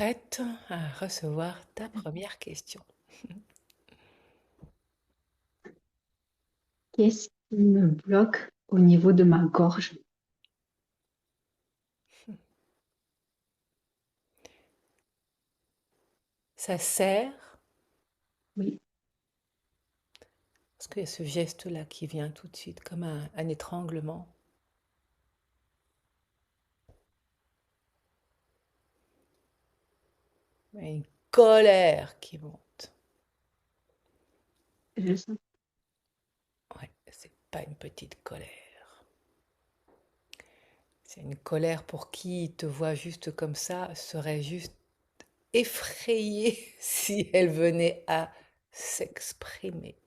prête à recevoir ta première question? Qu'est-ce qui me bloque au niveau de ma gorge? Ça sert, Oui, parce qu'il y a ce geste-là qui vient tout de suite, comme un étranglement. Une colère qui monte. je sens. Ouais, c'est pas une petite colère. C'est une colère pour qui te voit juste comme ça, serait juste effrayée si elle venait à s'exprimer.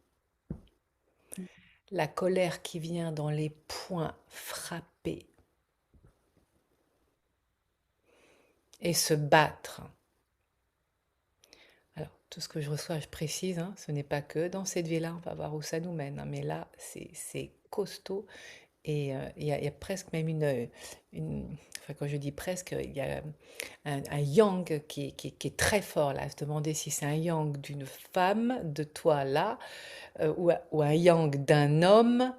La colère qui vient dans les poings frappés et se battre. Alors, tout ce que je reçois, je précise, hein, ce n'est pas que dans cette vie-là, on va voir où ça nous mène, hein, mais là, c'est costaud et il y a presque même enfin quand je dis presque, il y a un yang qui est très fort là, à se demander si c'est un yang d'une femme, de toi là, ou un yang d'un homme,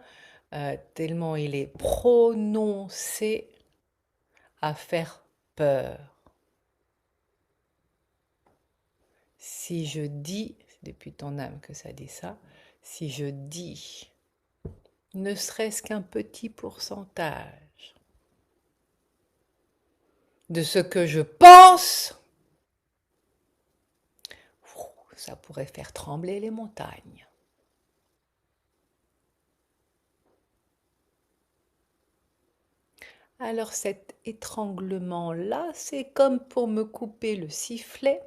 tellement il est prononcé à faire peur. Si je dis, c'est depuis ton âme que ça dit ça, si je dis ne serait-ce qu'un petit pourcentage de ce que je pense, ça pourrait faire trembler les montagnes. Alors cet étranglement-là, c'est comme pour me couper le sifflet,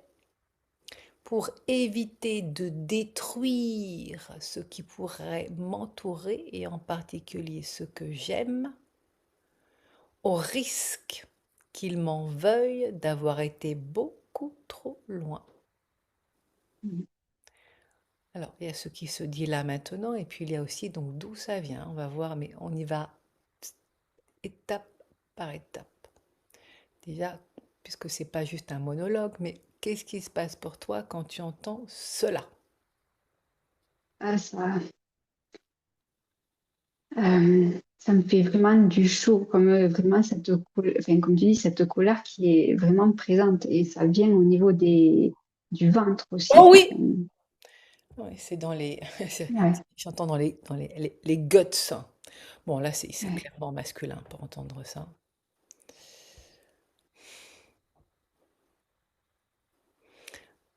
pour éviter de détruire ce qui pourrait m'entourer, et en particulier ce que j'aime, au risque qu'il m'en veuille d'avoir été beaucoup trop loin. Alors, il y a ce qui se dit là maintenant, et puis il y a aussi donc d'où ça vient. On va voir, mais on y va étape par étape. Déjà, puisque c'est pas juste un monologue, mais qu'est-ce qui se passe pour toi quand tu entends cela? Ah, ça me fait vraiment du chaud, comme vraiment enfin, comme tu dis, cette colère qui est vraiment présente et ça vient au niveau du ventre Oh aussi. oui! Oui, c'est dans les. Ouais, J'entends dans les guts. Bon, là, c'est ouais. clairement masculin pour entendre ça.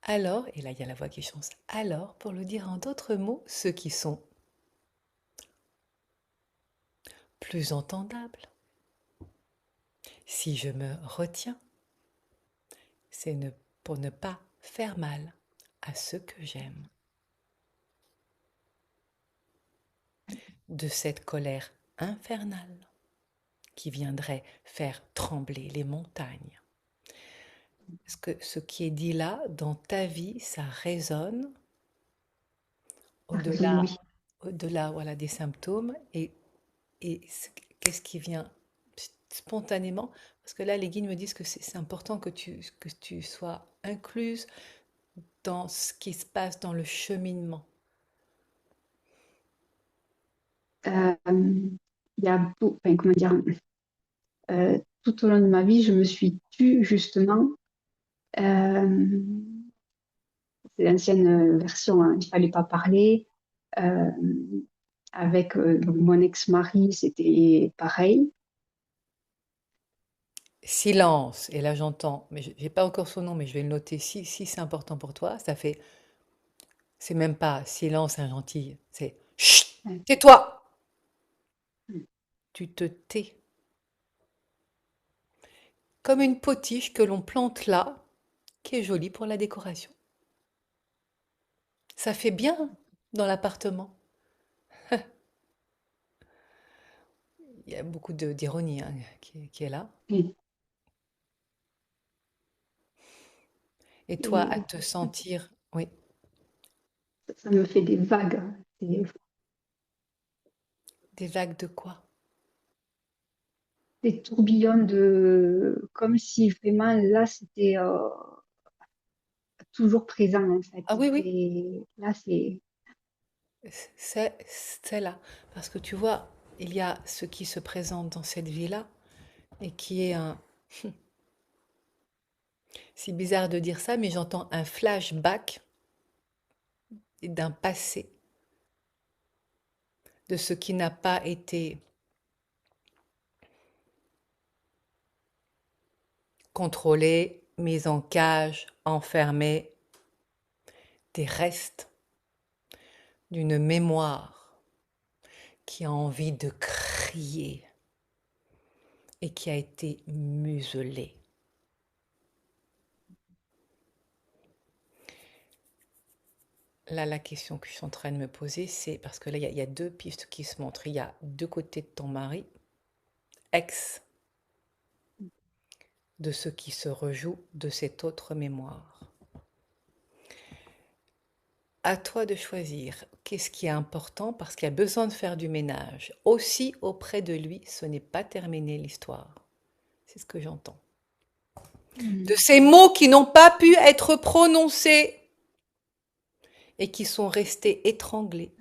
Alors, et là, il y a la voix qui change. Alors, pour le dire en d'autres mots, ceux qui sont plus entendables, si je me retiens, c'est pour ne pas faire mal à ceux que j'aime. De cette colère infernale qui viendrait faire trembler les montagnes. Est-ce que ce qui est dit là, dans ta vie, ça résonne Ça résonne, au-delà, oui. au-delà, voilà, des symptômes et qu'est-ce qui vient spontanément? Parce que là, les guides me disent que c'est important que tu sois incluse dans ce qui se passe dans le cheminement. Euh, il y a, enfin, comment dire, tout au long de ma vie, je me suis tue justement. Euh, c'est l'ancienne version, hein, il fallait pas parler. Euh, avec donc mon ex-mari, c'était pareil. Silence, et là j'entends, mais j'ai pas encore son nom, mais je vais le noter si c'est important pour toi. Ça fait, c'est même pas silence un gentil, c'est chut, Ouais. tais-toi, tu te tais. Comme une potiche que l'on plante là, qui est jolie pour la décoration. Ça fait bien dans l'appartement. Il y a beaucoup d'ironie hein, qui est là. Et, Et toi, à et te sentir, oui, ça me fait des vagues, des vagues de quoi? des tourbillons de, comme si vraiment là, c'était toujours présent, en fait. Ah oui, oui, Et là, c'est... c'est là. Parce que tu vois, il y a ce qui se présente dans cette vie-là et qui est un... C'est bizarre de dire ça, mais j'entends un flashback d'un passé, de ce qui n'a pas été contrôlé, mis en cage, enfermé, des restes d'une mémoire qui a envie de crier et qui a été muselée. Là, la question que je suis en train de me poser, c'est parce que là, il y a deux pistes qui se montrent. Il y a deux côtés de ton mari, ex, de ce qui se rejoue de cette autre mémoire. À toi de choisir qu'est-ce qui est important parce qu'il y a besoin de faire du ménage. Aussi auprès de lui, ce n'est pas terminé l'histoire. C'est ce que j'entends. De Mm, ces mots qui n'ont pas pu être prononcés et qui sont restés étranglés.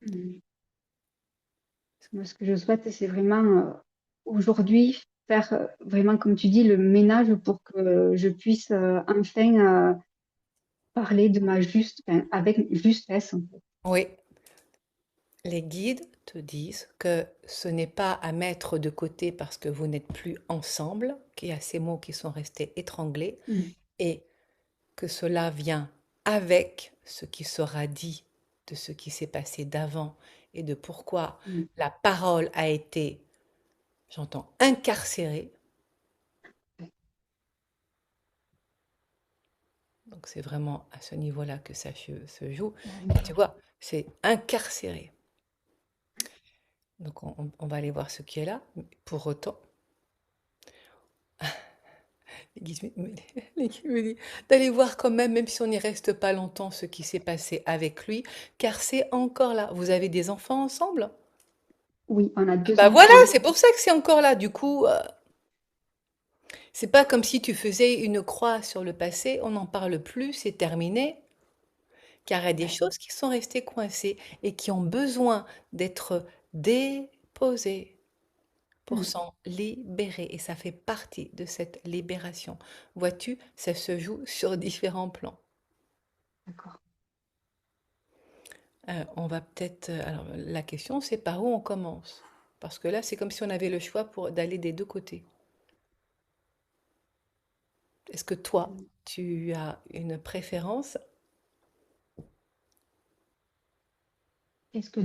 mm. Moi, ce que je souhaite, c'est vraiment aujourd'hui faire vraiment, comme tu dis, le ménage pour que je puisse enfin parler de ma juste, enfin, avec justesse, en fait. Oui, les guides te disent que ce n'est pas à mettre de côté parce que vous n'êtes plus ensemble, qu'il y a ces mots qui sont restés étranglés Mm, et que cela vient avec ce qui sera dit de ce qui s'est passé d'avant et de pourquoi mm. la parole a été, j'entends, incarcérée. Donc c'est vraiment à ce niveau-là que ça se joue. Et tu D'accord. vois, c'est incarcéré. Donc on va aller voir ce qui est là. Pour autant, les guides les guides me disent d'aller voir quand même, même si on n'y reste pas longtemps, ce qui s'est passé avec lui, car c'est encore là. Vous avez des enfants ensemble? Oui, on a deux Bah voilà, enfants. c'est pour ça que c'est encore là. Du coup, c'est pas comme si tu faisais une croix sur le passé, on n'en parle plus, c'est terminé. Car il y a des Ouais. choses qui sont restées coincées et qui ont besoin d'être déposées pour Mm, s'en libérer. Et ça fait partie de cette libération. Vois-tu, ça se joue sur différents plans. d'accord. On va peut-être... alors, la question, c'est par où on commence? Parce que là, c'est comme si on avait le choix pour d'aller des deux côtés. Est-ce que toi, Mm. tu as une préférence? Qu'est-ce que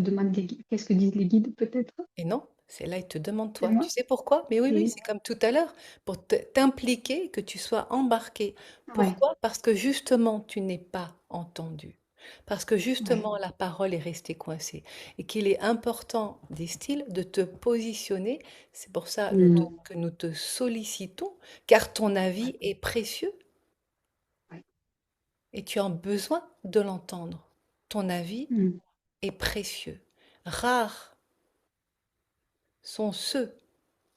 disent les guides, peut-être? Et non, c'est là, il te demande C'est toi. Tu moi? sais pourquoi? Mais oui, oui, Et... c'est comme tout à l'heure, pour t'impliquer, que tu sois embarqué. Ouais, Pourquoi? Parce que justement, tu n'es pas entendu. Parce que ouais. justement, la parole est restée coincée. Et qu'il est important, disent-ils, de te positionner. C'est pour ça Mm, que nous te sollicitons, car ton ouais, avis est précieux ouais. et tu as besoin de l'entendre. Ton avis Mm, est précieux. Rares sont ceux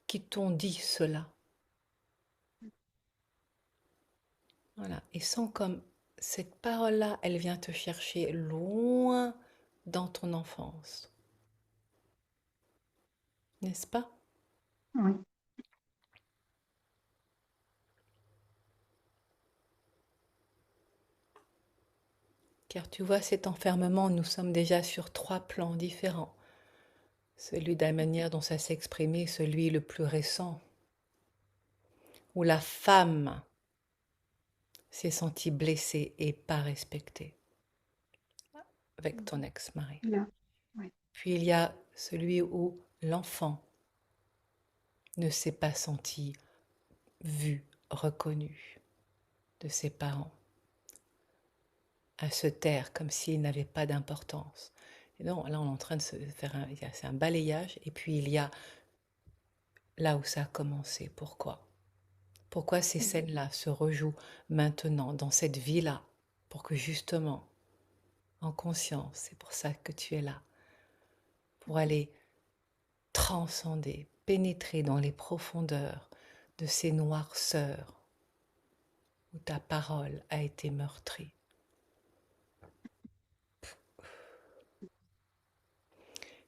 qui t'ont dit cela. Voilà. Et sans comme cette parole-là, elle vient te chercher loin dans ton enfance, n'est-ce pas? ouais. Car tu vois, cet enfermement, nous sommes déjà sur trois plans différents. Celui de la manière dont ça s'est exprimé, celui le plus récent, où la femme s'est sentie blessée et pas respectée avec ton ex-mari. Là, ouais. Puis il y a celui où l'enfant ne s'est pas senti vu, reconnu de ses parents, à se taire comme s'il n'avait pas d'importance. Et non, là, on est en train de se faire c'est un balayage. Et puis, il y a là où ça a commencé. Pourquoi? Pourquoi ces Mm, scènes-là se rejouent maintenant, dans cette vie-là? Pour que justement, en conscience, c'est pour ça que tu es là, pour aller transcender, pénétrer dans les profondeurs de ces noirceurs où ta parole a été meurtrie.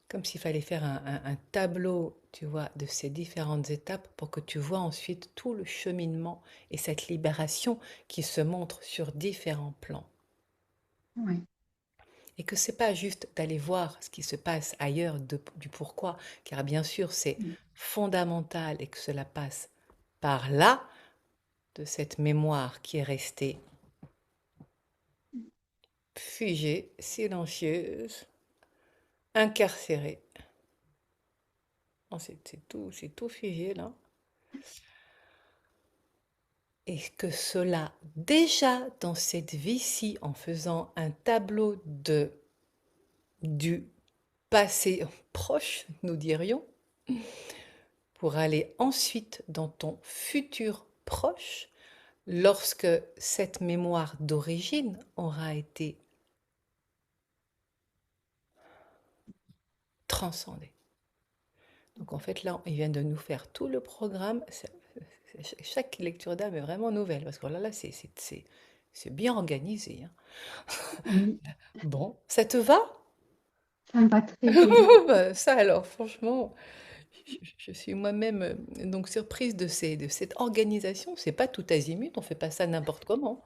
Comme s'il fallait faire un tableau, tu vois, de ces différentes étapes pour que tu vois ensuite tout le cheminement et cette libération qui se montre sur différents plans. Oui. Et que c'est pas juste d'aller voir ce qui se passe ailleurs du pourquoi, car bien sûr c'est Mm. fondamental et que cela passe par là, de cette mémoire qui est restée figée, silencieuse, incarcérée. Oh, c'est tout figé là. Et que cela, déjà dans cette vie-ci, en faisant un tableau du passé proche, nous dirions, pour aller ensuite dans ton futur proche, lorsque cette mémoire d'origine aura été transcendée. Donc en fait là, il vient de nous faire tout le programme. Chaque lecture d'âme est vraiment nouvelle, parce que là, c'est bien organisé, hein. Oui, Bon, ça te va? ça me va très bien. Bah, ça alors, franchement, je suis moi-même donc surprise de cette organisation. C'est pas tout azimut, on fait pas ça n'importe comment.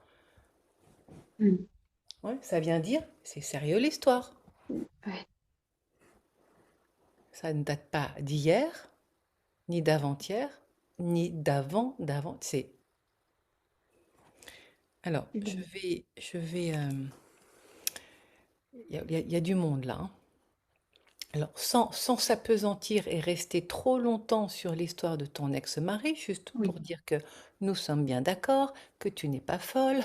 Mm. Ouais, ça vient dire, c'est sérieux l'histoire. Ouais. Ça ne date pas d'hier, ni d'avant-hier, ni d'avant. C'est alors, C'est bon. il y a du monde là, hein. Alors, sans s'appesantir et rester trop longtemps sur l'histoire de ton ex-mari, juste Oui. pour dire que nous sommes bien d'accord, que tu n'es pas folle,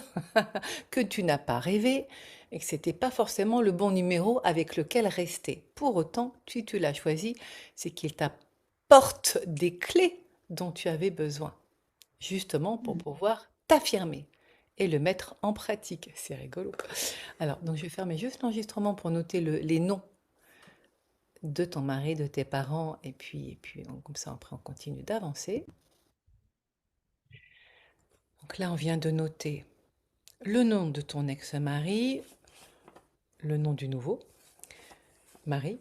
que tu n'as pas rêvé, et que c'était pas forcément le bon numéro avec lequel rester. Pour autant, si tu l'as choisi, c'est qu'il t'apporte des clés dont tu avais besoin, justement pour Mm. pouvoir t'affirmer et le mettre en pratique. C'est rigolo. Alors, donc je vais fermer juste l'enregistrement pour noter les noms de ton mari, de tes parents, comme ça après on continue d'avancer. Donc là on vient de noter le nom de ton ex-mari, le nom du nouveau mari,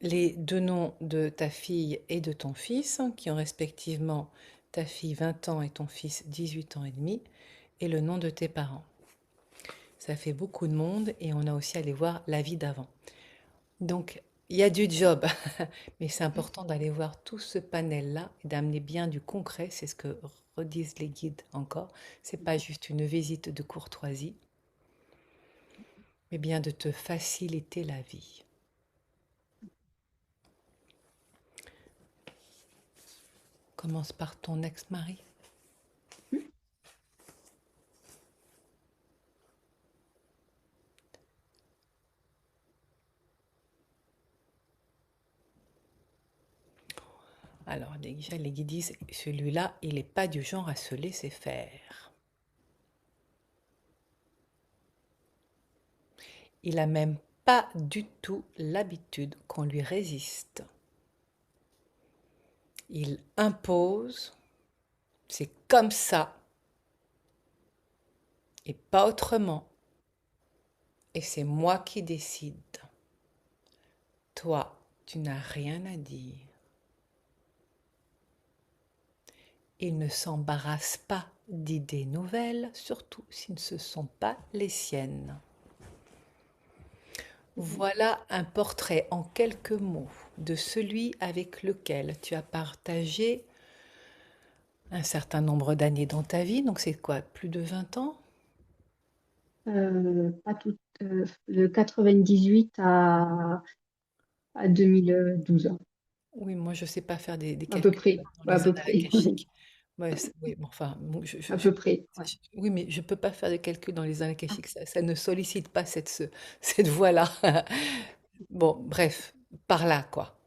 les deux noms de ta fille et de ton fils, qui ont respectivement ta fille 20 ans et ton fils 18 ans et demi, et le nom de tes parents. Ça fait beaucoup de monde et on a aussi allé voir la vie d'avant. Donc, il y a du job, mais c'est important d'aller voir tout ce panel-là et d'amener bien du concret. C'est ce que redisent les guides encore. C'est pas juste une visite de courtoisie, mais bien de te faciliter la vie. Commence par ton ex-mari. Alors, déjà, les guides disent, celui-là, il n'est pas du genre à se laisser faire. Il n'a même pas du tout l'habitude qu'on lui résiste. Il impose, c'est comme ça et pas autrement. Et c'est moi qui décide. Toi, tu n'as rien à dire. Il ne s'embarrasse pas d'idées nouvelles, surtout si ce ne sont pas les siennes. Voilà un portrait en quelques mots de celui avec lequel tu as partagé un certain nombre d'années dans ta vie. Donc c'est quoi, plus de 20 ans? Pas tout, de 98 à 2012, Oui, moi je ne sais pas faire des à peu calculs près. dans Ouais, à les peu annales près. akashiques. Ouais, oui, bon, enfin, bon, À peu près. Ouais. oui, mais je ne peux pas faire des calculs dans les annales akashiques. Ça ne sollicite pas cette voie-là. Bon, bref, par là, quoi.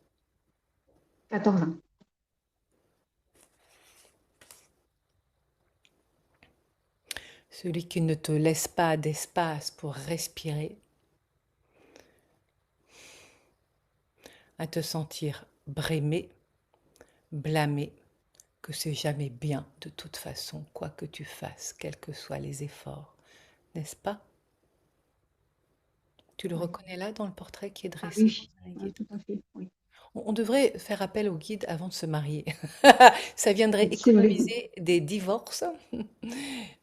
14 ans. Celui qui ne te laisse pas d'espace pour respirer, à te sentir brimé, blâmé, que c'est jamais bien de toute façon, quoi que tu fasses, quels que soient les efforts, n'est-ce pas? Tu le Oui. reconnais là dans le portrait qui est Ah dressé oui, dans un guide. tout à fait, oui. On devrait faire appel au guide avant de se marier. Ça viendrait Oui, c'est vrai. économiser des divorces.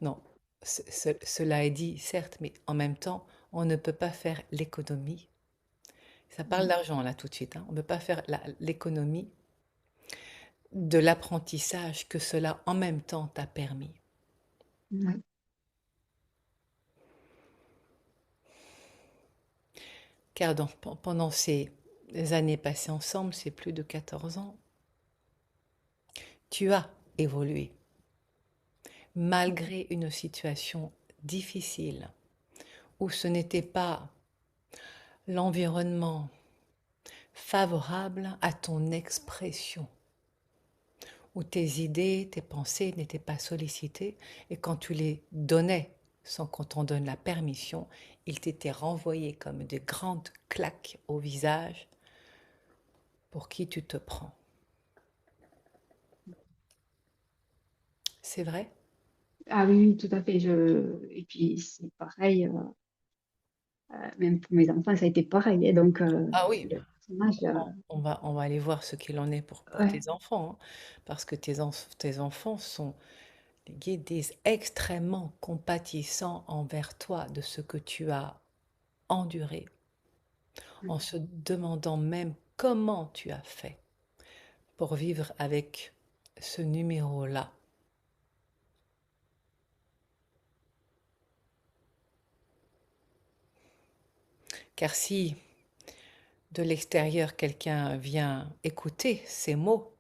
Non, cela est dit, certes, mais en même temps, on ne peut pas faire l'économie. Ça parle Oui, d'argent là tout de suite, hein. On ne peut pas faire l'économie de l'apprentissage que cela en même temps t'a permis. oui, Car pendant ces années passées ensemble, c'est plus de 14 ans, tu as évolué malgré une situation difficile où ce n'était pas l'environnement favorable à ton expression, où tes idées, tes pensées n'étaient pas sollicitées et quand tu les donnais sans qu'on t'en donne la permission, ils t'étaient renvoyés comme de grandes claques au visage. Pour qui tu te prends? C'est vrai? ah oui, oui, tout à fait. Et puis c'est pareil, même pour mes enfants, ça a été pareil, hein. Donc, Ah oui, le personnage, on va aller voir ce qu'il en est pour ouais, tes enfants, hein, parce que tes enfants sont, les guides disent, extrêmement compatissants envers toi de ce que tu as enduré, en se demandant même comment tu as fait pour vivre avec ce numéro-là. Car si de l'extérieur quelqu'un vient écouter ces mots,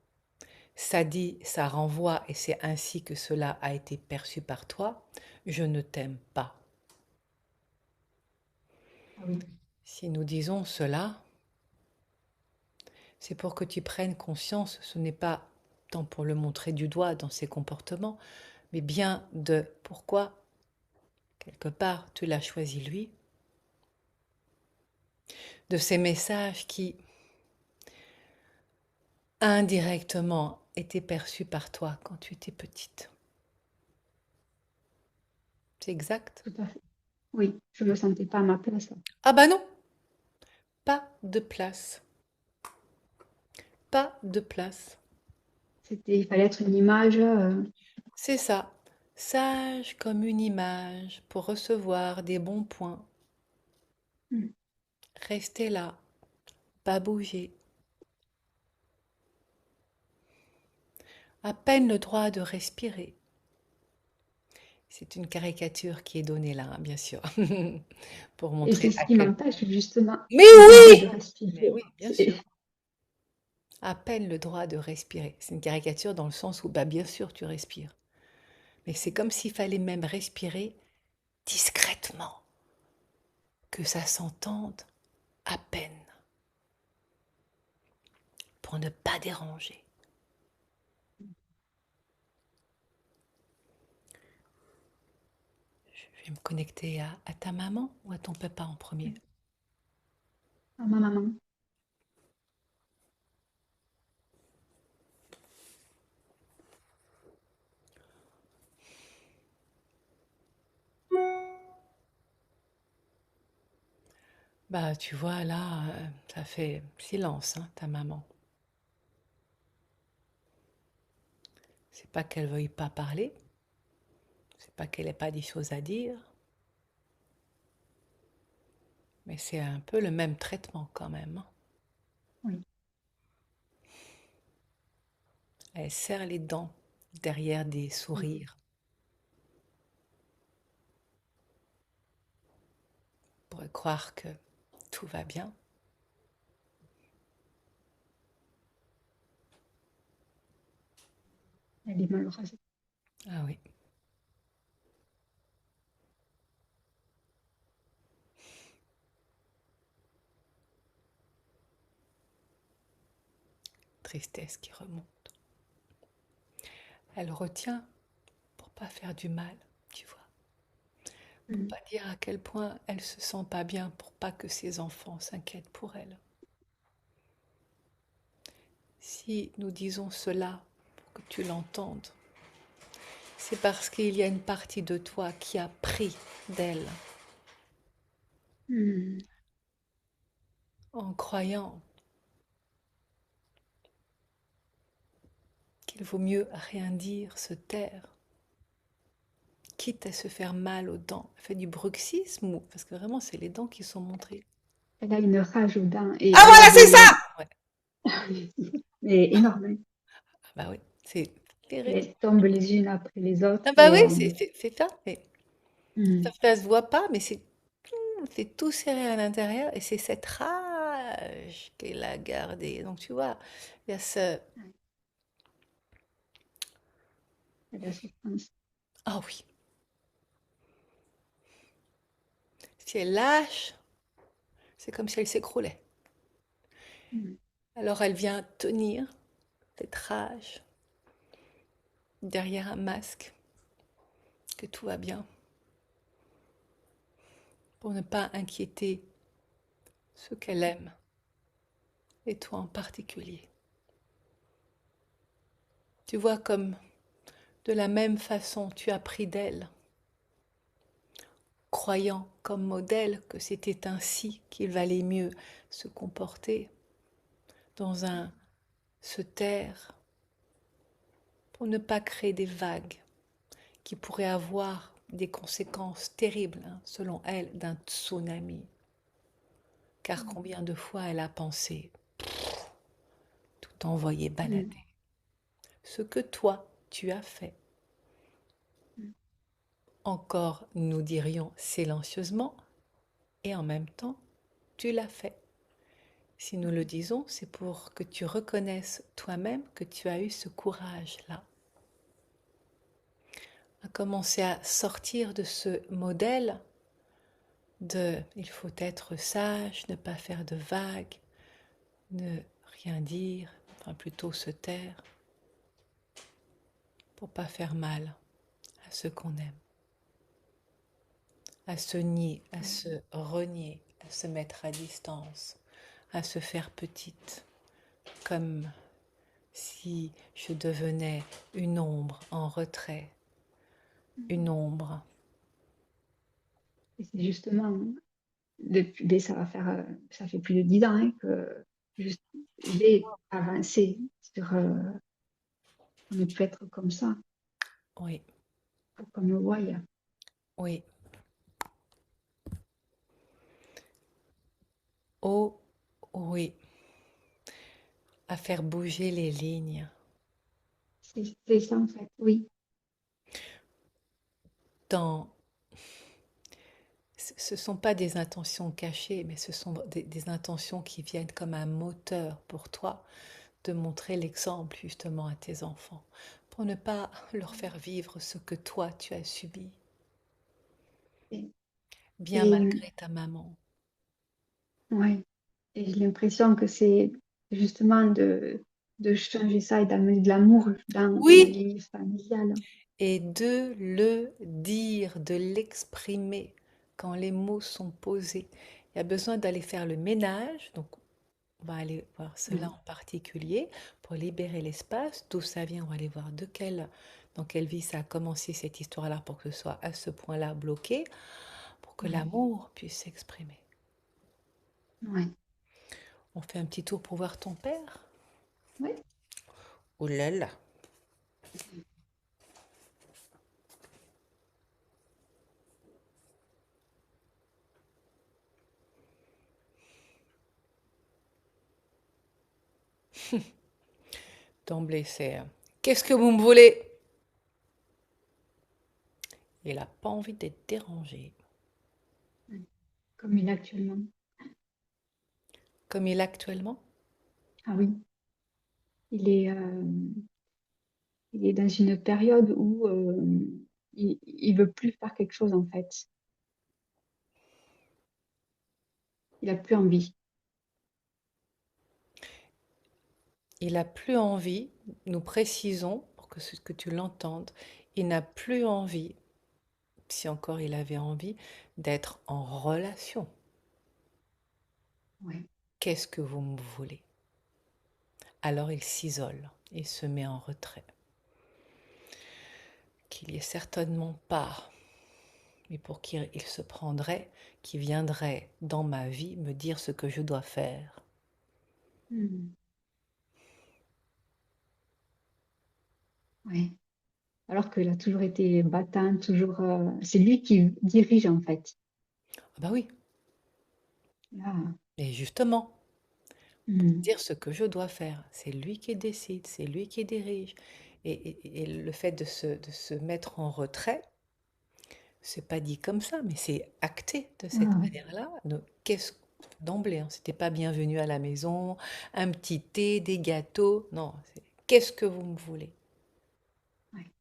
ça dit, ça renvoie, et c'est ainsi que cela a été perçu par toi, je ne t'aime pas. ah oui, Si nous disons cela, c'est pour que tu prennes conscience, ce n'est pas tant pour le montrer du doigt dans ses comportements, mais bien de pourquoi, quelque part, tu l'as choisi lui, de ces messages qui, indirectement, étaient perçus par toi quand tu étais petite. C'est exact? tout à fait. Oui, je me sentais pas à ma place. Ah bah non, pas de place, pas de place. Il fallait être une image. C'est ça, sage comme une image pour recevoir des bons points. Mm. Rester là, pas bouger. À peine le droit de respirer. C'est une caricature qui est donnée là, hein, bien sûr, pour Et c'est montrer ce à qui quel m'empêche justement Mais le droit de oui! Mais respirer. oui, bien sûr. À peine le droit de respirer. C'est une caricature dans le sens où, bah, bien sûr, tu respires. Mais c'est comme s'il fallait même respirer discrètement, que ça s'entende à peine, pour ne pas déranger. Je vais me connecter à ta maman ou à ton papa en premier? À ma maman. Bah, tu vois, là, ça fait silence, hein, ta maman. C'est pas qu'elle veuille pas parler, c'est pas qu'elle ait pas des choses à dire, mais c'est un peu le même traitement quand même, hein. Oui, Elle serre les dents derrière des oui. sourires pour croire que tout va bien. Elle est malheureuse. Ah oui, tristesse qui remonte. Elle retient pour pas faire du mal, tu vois. Pour Mm. pas dire à quel point elle se sent pas bien, pour pas que ses enfants s'inquiètent pour elle. Si nous disons cela, pour que tu l'entendes, c'est parce qu'il y a une partie de toi qui a pris d'elle Hmm. en croyant qu'il vaut mieux rien dire, se taire, quitte à se faire mal aux dents. Elle fait du bruxisme ou... Parce que vraiment, c'est les dents qui sont montrées. Elle a une rage aux dents Ah et elle a voilà, c'est des... ça! Ouais. mais énorme, hein. Ah bah oui, c'est Et terrible. elles tombent les unes après les autres Ah bah et oui, c'est ça. Mais hmm. ça se voit pas, mais c'est tout serré à l'intérieur et c'est cette rage qu'elle a gardée. Donc tu vois, il y a ce... Ouais, elle a la souffrance. Ah oui, si elle lâche, c'est comme si elle s'écroulait. Hmm. Alors elle vient tenir cette rage derrière un masque, que tout va bien, pour ne pas inquiéter ceux qu'elle aime, et toi en particulier. Tu vois comme de la même façon tu as pris d'elle, croyant comme modèle que c'était ainsi qu'il valait mieux se comporter dans un se taire pour ne pas créer des vagues qui pourraient avoir des conséquences terribles, hein, selon elle, d'un tsunami. Car combien de fois elle a pensé tout envoyer Hmm. balader. Ce que toi, tu as fait. Hmm. Encore, nous dirions silencieusement, et en même temps, tu l'as fait. Si nous le disons, c'est pour que tu reconnaisses toi-même que tu as eu ce courage-là. À commencer à sortir de ce modèle de il faut être sage, ne pas faire de vagues, ne rien dire, enfin plutôt se taire, pour pas faire mal à ceux qu'on aime, à se nier, à Ouais. se renier, à se mettre à distance, à se faire petite, comme si je devenais une ombre en retrait, une ombre. Et c'est justement, ça va faire, ça fait plus de 10 ans hein, que juste, j'ai avancé sur ne plus être comme ça, Oui, pour qu'on me voie. oui. Oh, oui. À faire bouger les lignes. C'est ça en fait, oui. Dans... Ce ne sont pas des intentions cachées, mais ce sont des intentions qui viennent comme un moteur pour toi de montrer l'exemple justement à tes enfants, pour ne pas leur faire vivre ce que toi tu as subi, Et, bien et, malgré ta maman. ouais. Et j'ai l'impression que c'est justement de changer ça et d'amener de l'amour dans la Oui, lignée familiale. et de le dire, de l'exprimer quand les mots sont posés. Il y a besoin d'aller faire le ménage, donc on va aller voir cela Mm. en particulier pour libérer l'espace. D'où ça vient, on va aller voir dans quelle vie ça a commencé cette histoire-là pour que ce soit à ce point-là bloqué, pour que Ouais. l'amour puisse s'exprimer. Ouais. On fait un petit tour pour voir ton père. Ouais. Oh là là. D'emblée, c'est qu'est-ce que vous me voulez? Il n'a pas envie d'être dérangé. Ouais. Comme il est actuellement. Comme il est actuellement? Ah oui, il est dans une période où il veut plus faire quelque chose en fait. Il a plus envie. Il n'a plus envie, nous précisons, pour que tu l'entendes, il n'a plus envie, si encore il avait envie, d'être en relation. Ouais. Qu'est-ce que vous me voulez? Alors il s'isole, il se met en retrait. qu'il y ait certainement pas, mais pour qui il se prendrait, qui viendrait dans ma vie me dire ce que je dois faire. Hmm. Ouais. Alors qu'il a toujours été battant, toujours. C'est lui qui dirige en fait. Ah bah oui, Là, et justement, hmm. dire ce que je dois faire, c'est lui qui décide, c'est lui qui dirige. Et le fait de se mettre en retrait, c'est pas dit comme ça, mais c'est acté de cette Ah, manière-là. Donc, qu'est-ce d'emblée, hein, c'était pas bienvenu à la maison, un petit thé, des gâteaux. Non, c'est qu'est-ce que vous me voulez? ouais.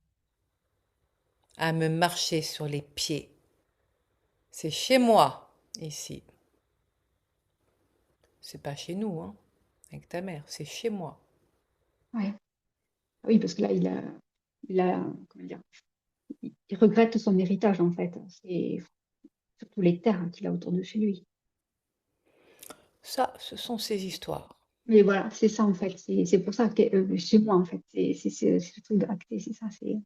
À me marcher sur les pieds. C'est chez moi, ici. C'est pas chez nous, hein, avec ta mère, c'est chez moi. Ouais. Oui, parce que là, comment dire, il regrette son héritage en fait. C'est surtout les terres qu'il a autour de chez lui. Ça, ce sont ces histoires. Mais voilà, c'est ça en fait. C'est pour ça que chez moi en fait, c'est le truc d'acter, c'est ça. C'est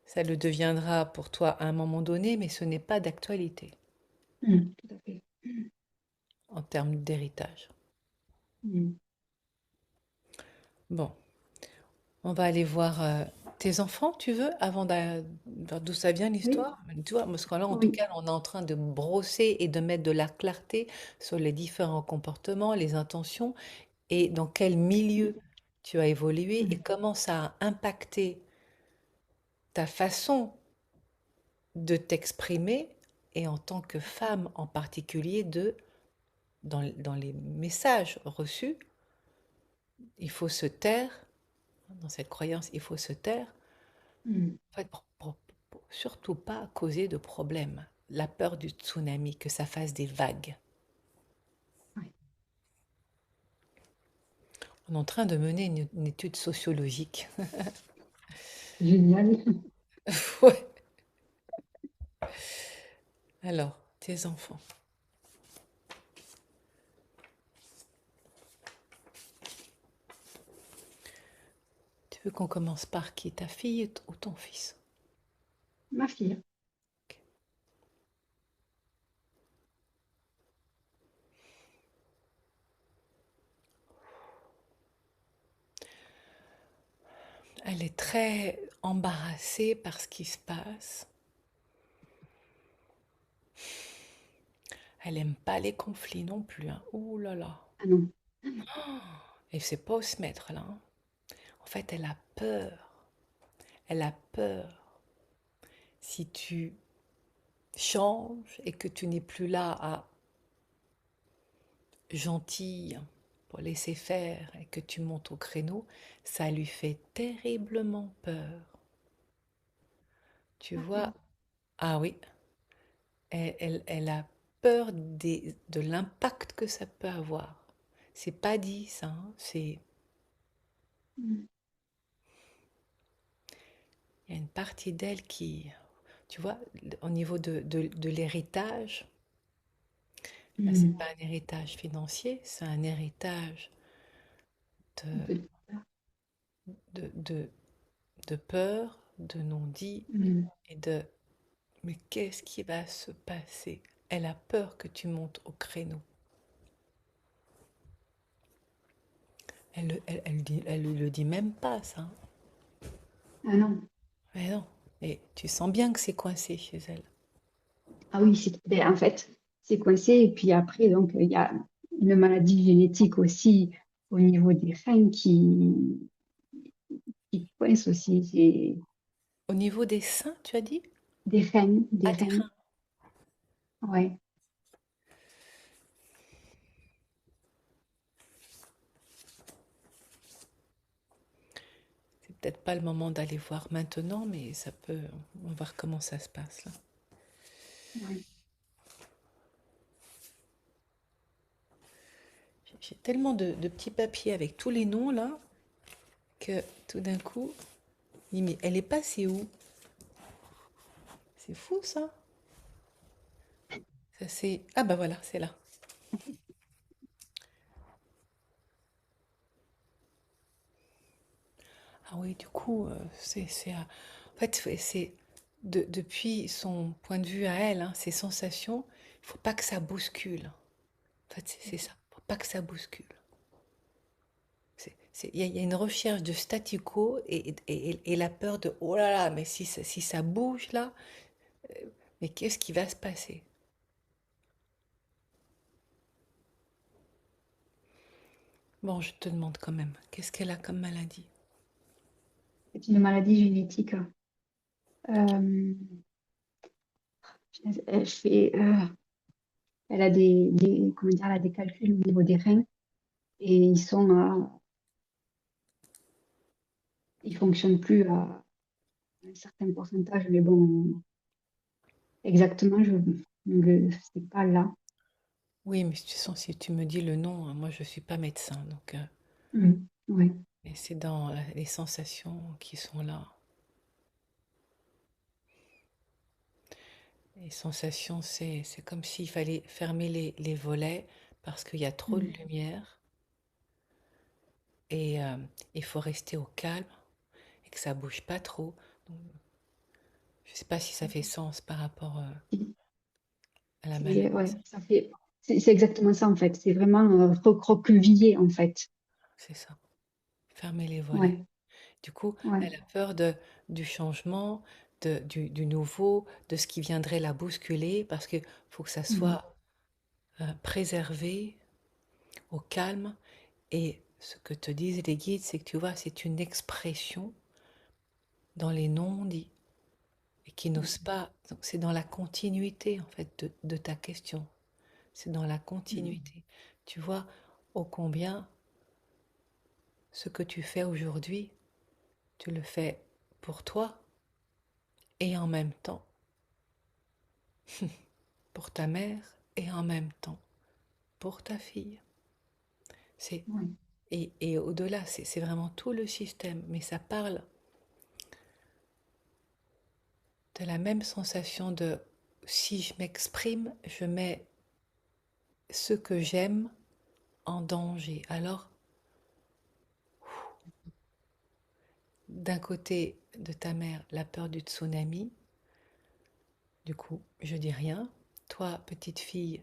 Ça le deviendra pour toi à un moment donné, mais ce n'est pas d'actualité Tout à fait. en termes d'héritage. Mm. Bon, on va aller voir tes enfants, tu veux, avant d'où ça vient Oui, l'histoire? Tu vois, parce que là, en tout oui. cas, on est en train de brosser et de mettre de la clarté sur les différents comportements, les intentions et dans quel milieu tu as évolué et Mm. comment ça a impacté ta façon de t'exprimer et en tant que femme en particulier dans les messages reçus, il faut se taire, dans cette croyance, il faut se taire, Mm. en fait, pour surtout pas causer de problème. La peur du tsunami, que ça fasse des vagues. Ouais. On est en train de mener une étude sociologique. Génial. Ouais. Alors, tes enfants. Tu veux qu'on commence par qui? Ta fille ou ton fils? Ma fille. Ok. Elle est très embarrassée par ce qui se passe. Elle aime pas les conflits non plus, hein. Ouh là là. Ah non. Elle sait pas où se mettre là, hein. En fait, elle a peur. Elle a peur. Si tu changes et que tu n'es plus là à gentille pour laisser faire et que tu montes au créneau, ça lui fait terriblement peur. Tu vois? D'accord. Ah oui, elle a peur de l'impact que ça peut avoir. C'est pas dit ça, hein. Mm. Il y a une partie d'elle qui, tu vois, au niveau de l'héritage, là, c'est Mm. pas un héritage financier, c'est un héritage Un de, peu de peur. de, de, de peur, de non-dit Mm. et de mais qu'est-ce qui va se passer? Elle a peur que tu montes au créneau. Elle le dit même pas, ça, hein. Ah non. Mais non. Et tu sens bien que c'est coincé chez elle. Ah oui, ben, en fait, c'est coincé. Et puis après, donc, il y a une maladie génétique aussi au niveau des reins qui coince aussi. C'est Au niveau des seins, tu as dit? des reins, Ah, des des reins. reins. Ouais. C'est peut-être pas le moment d'aller voir maintenant, mais ça peut. On va voir comment ça se passe là. Ouais. J'ai tellement de petits papiers avec tous les noms là que tout d'un coup, mais elle est passée où? C'est fou ça. Ça c'est. Ah bah voilà, c'est là. Ah oui, du coup, en fait, c'est depuis son point de vue à elle, hein, ses sensations, il faut pas que ça bouscule. En fait, c'est ça. Faut pas que ça bouscule. Il y a une recherche de statu quo et la peur de oh là là, mais si ça bouge là, mais qu'est-ce qui va se passer? Bon, je te demande quand même, qu'est-ce qu'elle a comme maladie? C'est une maladie génétique. Euh, elle fait, elle a comment dire, elle a des calculs au niveau des reins et ils fonctionnent plus à un certain pourcentage. Mais bon, exactement, je ne sais pas là. Oui, mais de toute façon, si tu me dis le nom, hein, moi je suis pas médecin, donc Ouais. mais c'est dans les sensations qui sont là. Les sensations, c'est comme s'il fallait fermer les volets parce qu'il y a trop de Mm. lumière et il faut rester au calme et que ça bouge pas trop. Donc, je sais pas si ça fait sens par rapport à la maladie. Ouais, ça fait, c'est exactement ça en fait. C'est vraiment recroquevillé en fait. C'est ça. Fermer les volets. Ouais, Du coup, ouais. elle a peur du changement, du nouveau, de ce qui viendrait la bousculer parce que faut que ça Mm. soit préservé au calme. Et ce que te disent les guides, c'est que tu vois, c'est une expression dans les non-dits et qui Ouais, n'osent pas. Donc c'est dans la continuité en fait de ta question. C'est dans la mm. continuité. Tu vois ô combien ce que tu fais aujourd'hui, tu le fais pour toi et en même temps pour ta mère et en même temps pour ta fille. C'est Ouais, et au-delà, c'est vraiment tout le système, mais ça parle de la même sensation de si je m'exprime, je mets ce que j'aime en danger. Alors, d'un côté de ta mère, la peur du tsunami, du coup, je dis rien. Toi, petite fille,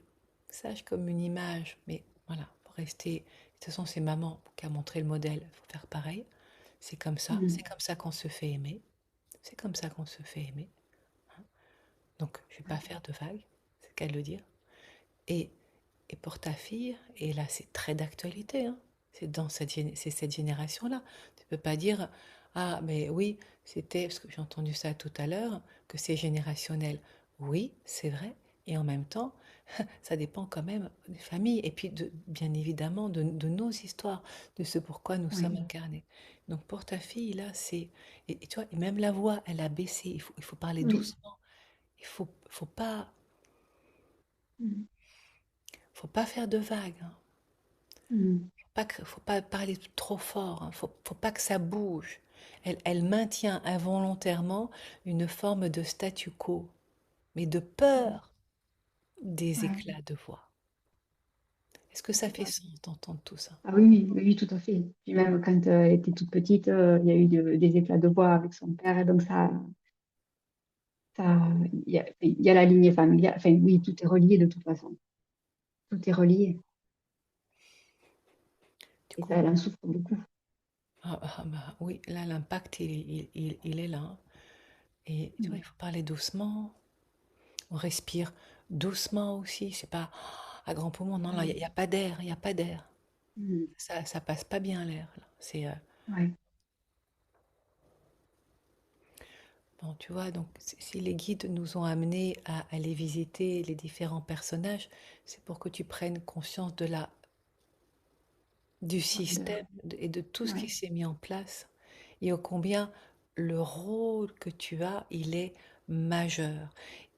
sage comme une image, mais voilà, faut rester. De toute façon, c'est maman qui a montré le modèle, il faut faire pareil. C'est mm. comme ça qu'on se fait aimer, c'est comme ça qu'on se fait aimer. Donc, je ne vais pas faire de vagues, c'est qu'à le dire. Et, et pour ta fille, et là c'est très d'actualité, hein, c'est cette génération-là. Tu ne peux pas dire, ah mais oui, c'était, parce que j'ai entendu ça tout à l'heure, que c'est générationnel. Oui, c'est vrai, et en même temps, ça dépend quand même des familles, et puis bien évidemment de nos histoires, de ce pourquoi nous sommes Ouais, incarnés. Donc pour ta fille, là, et tu vois, et même la voix, elle a baissé, il faut parler oui. doucement, faut pas, Mm. faut pas faire de vagues, hein. Mm. Faut pas parler trop fort, hein. Faut pas que ça bouge. Elle maintient involontairement une forme de statu quo, mais de Mm. peur des Ouais. éclats de voix. Est-ce que ça fait sens d'entendre tout ça? Ah oui, oui, oui, oui, tout à fait. Puis même quand elle était toute petite, il y a eu des éclats de voix avec son père, et donc il y a la lignée familiale. Enfin, oui, tout est relié de toute façon. Tout est relié. Du Et coup, ça, elle en souffre beaucoup. bah, oui, là, l'impact, il est là, hein. Et tu vois, Mm. il faut parler doucement. On respire doucement aussi. C'est pas à grand poumon. Non, là, Non. y a pas d'air. Il n'y a pas d'air. Mm. Ça passe pas bien l'air, là. Ouais. Bon, tu vois, donc si les guides nous ont amenés à aller visiter les différents personnages, c'est pour que tu prennes conscience du Ouais, système et de tout ce qui ouais. s'est mis en place et ô combien le rôle que tu as, il est majeur.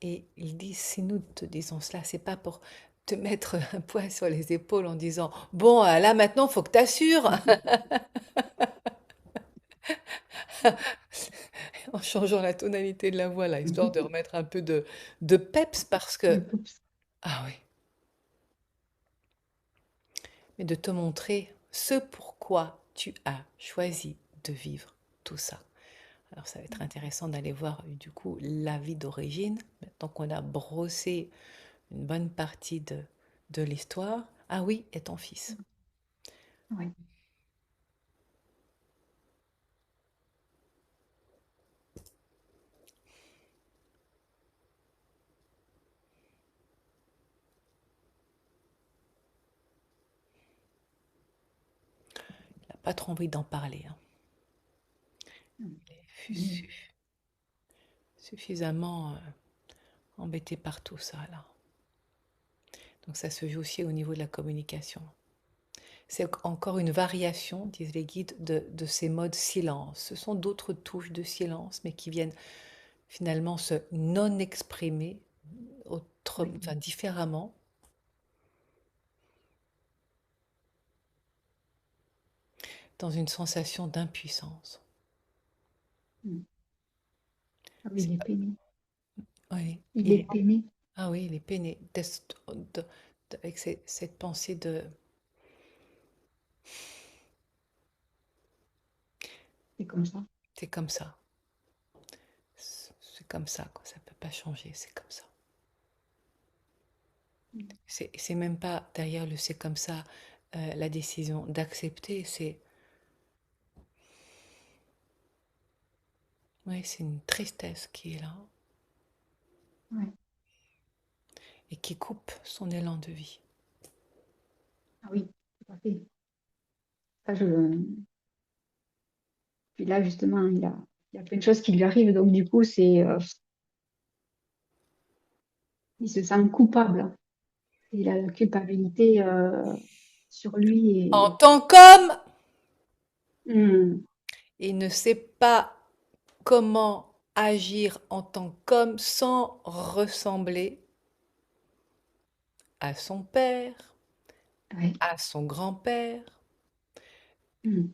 Et ils disent, si nous te disons cela, c'est pas pour te mettre un poids sur les épaules en disant, bon, là maintenant, faut que tu assures, en changeant la tonalité de la voix, là, histoire de remettre un peu de peps parce que, Le pouce. ah oui, mais de te montrer ce pourquoi tu as choisi de vivre tout ça. Alors ça va être intéressant d'aller voir du coup la vie d'origine. Maintenant qu'on a brossé une bonne partie de l'histoire. Ah oui, et ton fils. Ouais. Il n'a pas trop envie d'en parler, hein. Il est Mm. suffisamment embêté par tout ça là. Donc ça se joue aussi au niveau de la communication. C'est encore une variation, disent les guides, de ces modes silence. Ce sont d'autres touches de silence, mais qui viennent finalement se non exprimer Ouais. enfin, différemment, dans une sensation d'impuissance. Mm. Ah oui, C'est il est pas... peiné. Oui, Il est peiné. ah oui, il est peiné avec cette pensée de C'est comme ça. c'est comme ça, c'est comme ça, quoi. Ça peut pas changer, c'est comme ça. Mm. C'est même pas derrière le c'est comme ça la décision d'accepter, c'est oui, c'est une tristesse qui est là Ouais. et qui coupe son élan de vie. Ah oui, tout à fait. Ça, puis là, justement, il y a plein de choses qui lui arrivent. Donc, du coup, il se sent coupable. Il a la culpabilité sur lui. En tant qu'homme, Hmm, il ne sait pas comment agir en tant qu'homme sans ressembler à son père, ouais. à son grand-père, Hmm,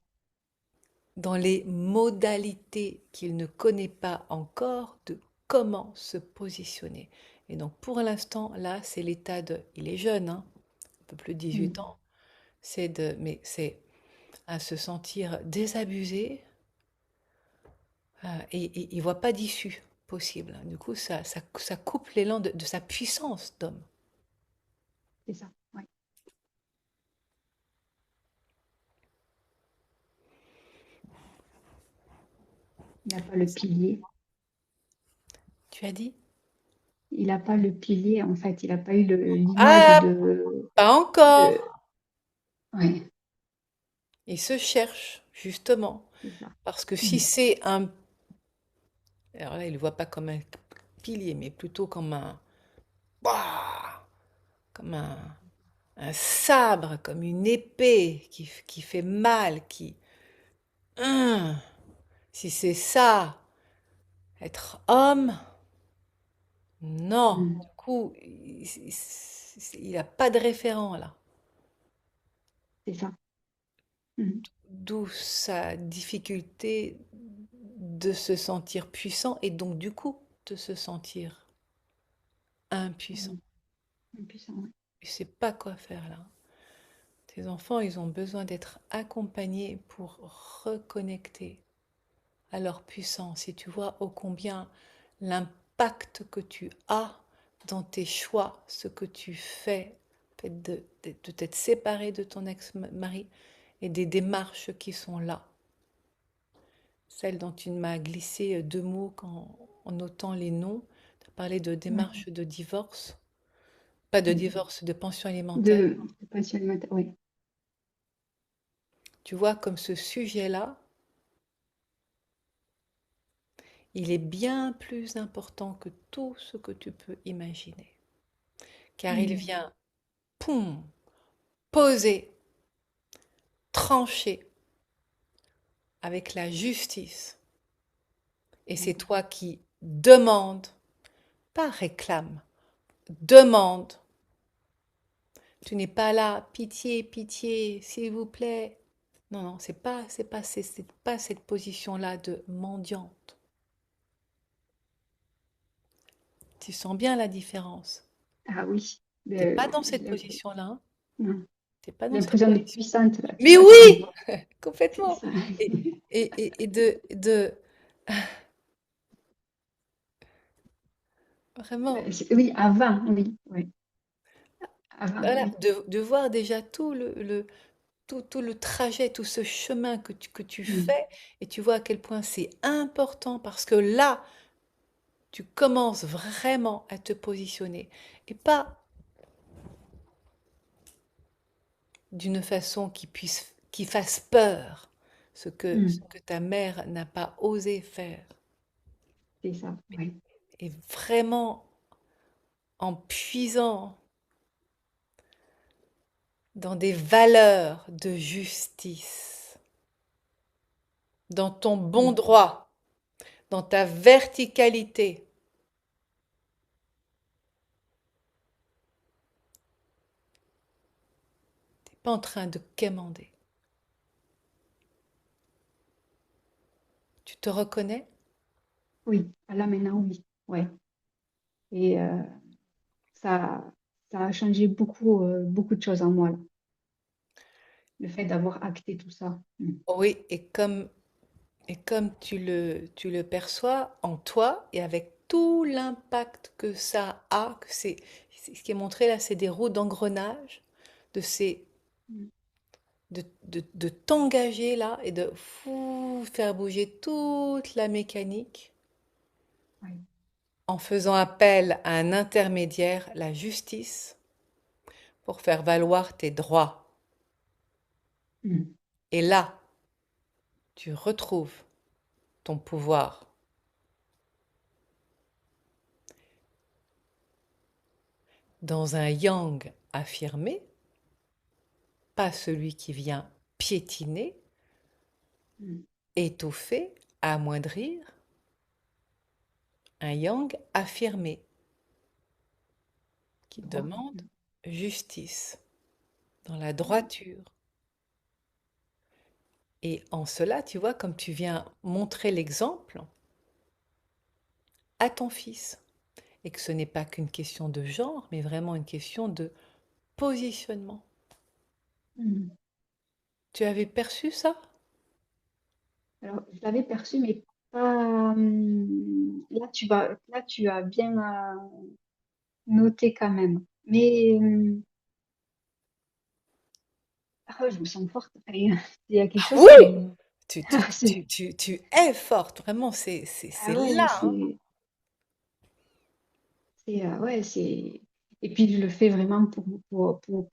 dans les modalités qu'il ne connaît pas encore de comment se positionner. Et donc pour l'instant, là, c'est l'état de... Il est jeune, hein, un peu plus de hmm, 18 ans. Mais c'est à se sentir désabusé et il voit pas d'issue possible. Du coup, ça coupe l'élan de sa puissance d'homme. c'est ça. Ouais. Il n'a pas le pilier. Tu as dit? Il n'a pas le pilier, en fait. Il n'a pas eu l'image Ah, pas encore. de... Ouais, Il se cherche, justement. c'est ça. Parce que si Hmm, c'est un... Alors là, il ne le voit pas comme un pilier, mais plutôt Ouah, comme un sabre, comme une épée qui fait mal, qui... Hum, si c'est ça, être homme, non. hmm, Du coup, il n'a pas de référent là. c'est ça. Hmm, D'où sa difficulté de se sentir puissant et donc du coup de se sentir impuissant. hmm. Impuissant, ouais. Il ne sait pas quoi faire là. Tes enfants, ils ont besoin d'être accompagnés pour reconnecter à leur puissance. Et tu vois ô combien l'impact que tu as dans tes choix, ce que tu fais, de t'être séparé de ton ex-mari et des démarches qui sont là. Celle dont tu m'as glissé deux mots en notant les noms. Tu as parlé de Ouais. démarche de divorce, pas de Hmm. divorce, de pension alimentaire. De pension alimentaire, oui. Tu vois, comme ce sujet-là, il est bien plus important que tout ce que tu peux imaginer. Car il Hmm, vient, poum, poser, trancher avec la justice. Et c'est ouais. toi qui demande, pas réclame, demande. Tu n'es pas là, pitié, pitié, s'il vous plaît. Non, non, c'est pas cette position-là de mendiante. Tu sens bien la différence. Ah oui. T'es pas dans J'ai cette l'impression. position-là, hein. Non. T'es pas dans cette L'impression de position. puissante, là, tu Mais vois, oui, c'est complètement. ça. Et de vraiment, Oui, avant, oui, oui, avant, voilà, oui. de voir déjà tout le trajet, tout ce chemin que tu Mm, fais, et tu vois à quel point c'est important parce que là, tu commences vraiment à te positionner. Et pas d'une façon qui fasse peur, ce mm, que ta mère n'a pas osé faire. c'est ça, oui. Et vraiment en puisant dans des valeurs de justice, dans ton bon Mm, droit, dans ta verticalité. T'es pas en train de quémander. Tu te reconnais? oui, là maintenant, oui, ouais. Et ça, ça a changé beaucoup, beaucoup de choses en moi, là, le fait d'avoir acté tout ça. Mm, Oui, et comme tu le perçois en toi et avec tout l'impact que ça a, c'est ce qui est montré là, c'est des roues d'engrenage, de ces, mm, de t'engager là et de faire bouger toute la mécanique ouais, en faisant appel à un intermédiaire, la justice, pour faire valoir tes droits. mm, Et là, tu retrouves ton pouvoir dans un yang affirmé, pas celui qui vient piétiner, mm. étouffer, amoindrir, un yang affirmé qui Droit. demande Mm, justice dans la mm, droiture. Et en cela, tu vois, comme tu viens montrer l'exemple à ton fils, et que ce n'est pas qu'une question de genre, mais vraiment une question de positionnement. mm. Tu avais perçu ça? Alors, je l'avais perçu, mais pas. Là, tu as bien noté quand même. Mais je me sens forte. Allez, il y a quelque chose Oui! qui. Tu es forte, vraiment, c'est Ah ouais, là, hein. ouais, c'est. Et puis, je le fais vraiment pour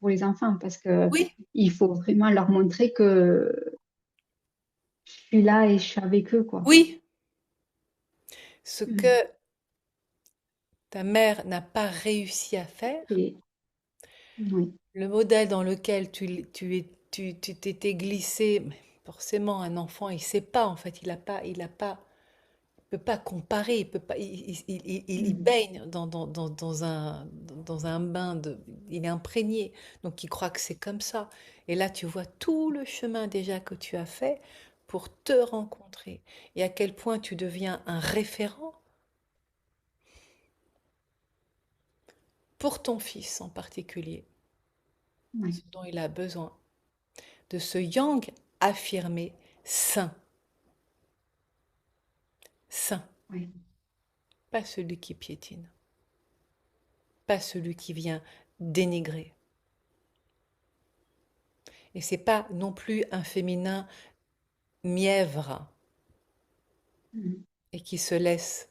les enfants parce que Oui, il faut vraiment leur montrer que je suis là et je suis avec eux, quoi. oui. Ce Mm. que ta mère n'a pas réussi à faire, Et oui. le modèle dans lequel tu t'étais glissé, mais forcément, un enfant, il sait pas, en fait, il peut pas comparer, il peut pas, il Mm. baigne dans un bain il est imprégné, donc il croit que c'est comme ça. Et là, tu vois tout le chemin déjà que tu as fait pour te rencontrer et à quel point tu deviens un référent pour ton fils en particulier, Ouais. ce dont il a besoin, de ce yang affirmé saint, saint, Ouais. pas celui qui piétine, pas celui qui vient dénigrer. Et c'est pas non plus un féminin mièvre Mm. et qui se laisse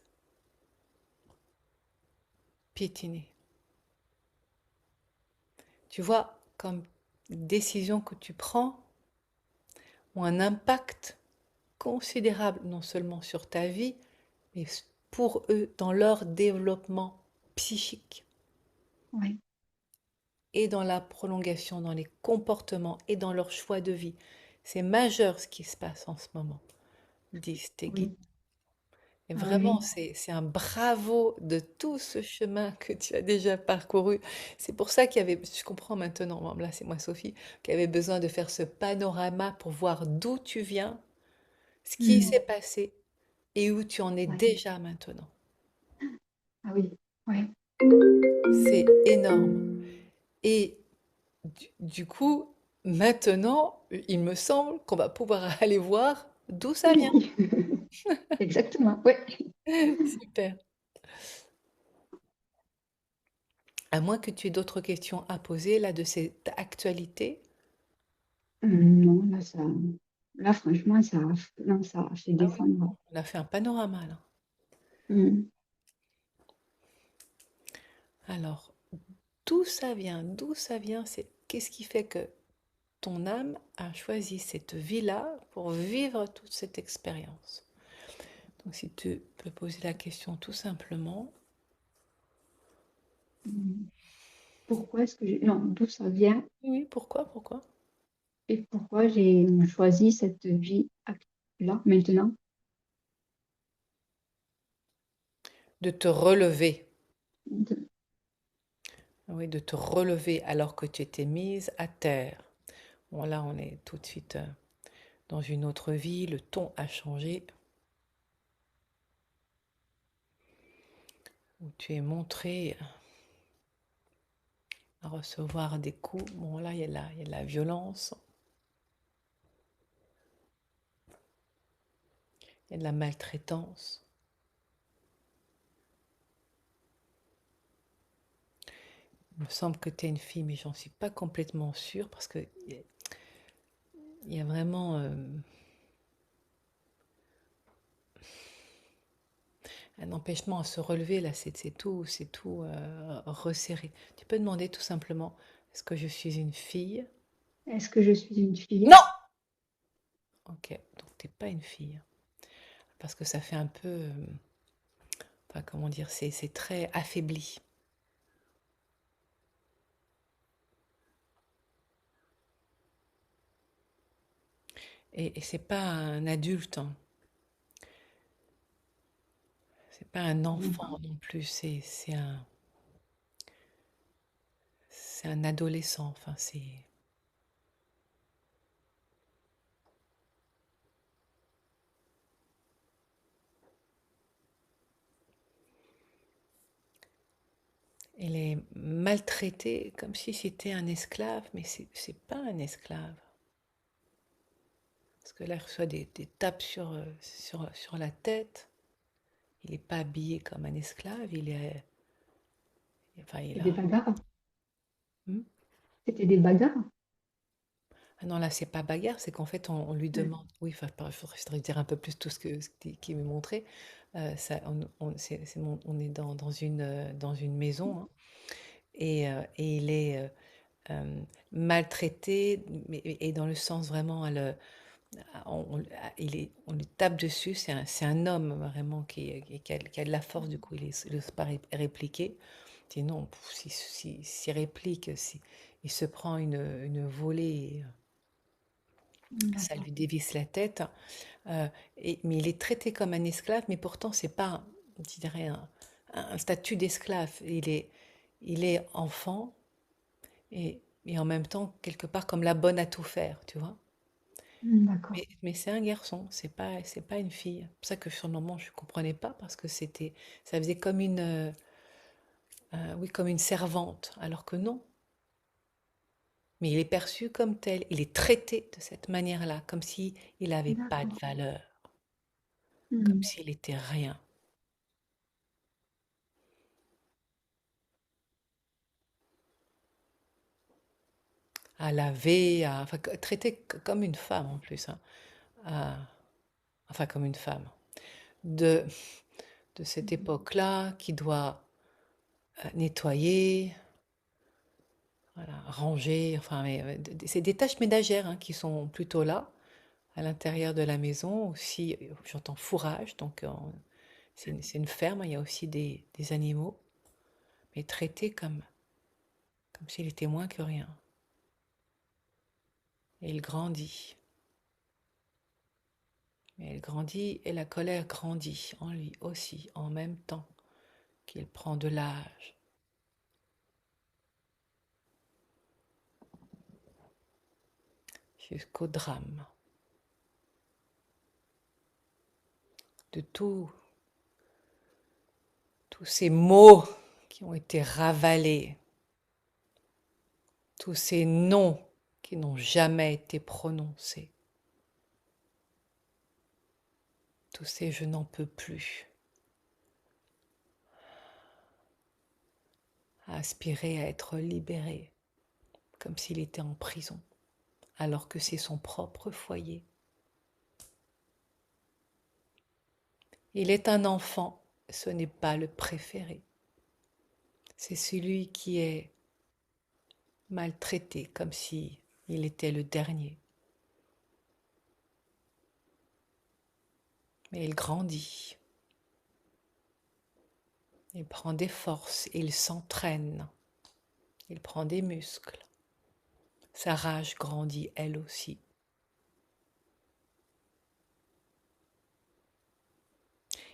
piétiner. Tu vois, comme les décisions que tu prends ont un impact considérable non seulement sur ta vie, mais pour eux dans leur développement psychique Ouais. et dans la prolongation, dans les comportements et dans leur choix de vie. C'est majeur ce qui se passe en ce moment, disent tes guides. Oui. Et Ah oui, vraiment, oui. c'est un bravo de tout ce chemin que tu as déjà parcouru. C'est pour ça qu'il y avait, je comprends maintenant, bon, là c'est moi Sophie, qu'il y avait besoin de faire ce panorama pour voir d'où tu viens, ce qui Mm. s'est passé et où tu en es Ouais. déjà maintenant. Ah oui. Ouais. C'est énorme. Et Du coup, maintenant, il me semble qu'on va pouvoir aller voir d'où ça vient. Oui, exactement. Ouais. Super. À moins que tu aies d'autres questions à poser là de cette actualité. Non, là, franchement, non, ça a fait Ah oui, descendre. on a fait un panorama là. Mm. Alors, d'où ça vient, c'est qu'est-ce qui fait que ton âme a choisi cette vie-là pour vivre toute cette expérience. Donc, si tu peux poser la question tout simplement, Mm. Pourquoi est-ce que j'ai... Non, d'où ça vient oui, oui, pourquoi? et pourquoi j'ai choisi cette vie là, maintenant? De te relever. De- Oui, de te relever alors que tu étais mise à terre. Bon, là, on est tout de suite dans une autre vie, le ton a changé, où tu es montré à recevoir des coups. Bon, là, il y a la violence, il y a de la maltraitance. Il me semble que tu es une fille, mais j'en suis pas complètement sûre parce que il y a vraiment un empêchement à se relever. Là, c'est tout resserré. Tu peux demander tout simplement, est-ce que je suis une fille? Est-ce que je suis une fille? Non! Ok, donc t'es pas une fille. Parce que ça fait un peu, enfin, comment dire, c'est très affaibli. Et c'est pas un adulte, hein. C'est pas un enfant D'accord. non plus, c'est un adolescent. Enfin, c'est. Il est maltraité comme si c'était un esclave, mais c'est pas un esclave. Parce que là, il reçoit des tapes sur la tête. Il n'est pas habillé comme un esclave, il est. Enfin, il C'était des a. bagarres. Hmm. C'était des bagarres. Ah non, là, c'est pas bagarre, c'est qu'en fait, on lui Mm. demande. Oui, enfin, je voudrais dire un peu plus tout ce qui m'est montré. Ça, on est dans une maison, hein, et il est maltraité, et dans le sens vraiment, on lui tape dessus. C'est un homme vraiment qui a de la force, du coup, il n'ose pas répliquer. Sinon, s'il réplique, il se prend une volée, ça D'accord. lui dévisse la tête. Euh, mais il est traité comme un esclave, mais pourtant, c'est pas, je dirais, un statut d'esclave. Il est enfant, et en même temps, quelque part, comme la bonne à tout faire, tu vois. D'accord. Mais c'est un garçon, c'est pas une fille. C'est pour ça que sur le moment, je ne comprenais pas, parce que ça faisait comme oui, comme une servante, alors que non. Mais il est perçu comme tel, il est traité de cette manière-là, comme si il n'avait pas de D'accord. valeur, comme Mm. s'il était rien. À laver, enfin, traité comme une femme en plus, hein, à- enfin comme une femme de, de cette époque-là, qui doit nettoyer, voilà, ranger, enfin, c'est des tâches ménagères, hein, qui sont plutôt là, à l'intérieur de la maison aussi. J'entends fourrage, donc c'est une ferme, il y a aussi des animaux, mais traités comme s'il était moins que rien. Et il grandit. Et il grandit, et la colère grandit en lui aussi, en même temps qu'il prend de l'âge, jusqu'au drame, de tous ces mots qui ont été ravalés, tous ces noms qui n'ont jamais été prononcés, tous ces je n'en peux plus, à aspirer à être libéré, comme s'il était en prison, alors que c'est son propre foyer. Il est un enfant, ce n'est pas le préféré. C'est celui qui est maltraité comme si il était le dernier. Mais il grandit, il prend des forces, il s'entraîne, il prend des muscles. Sa rage grandit elle aussi.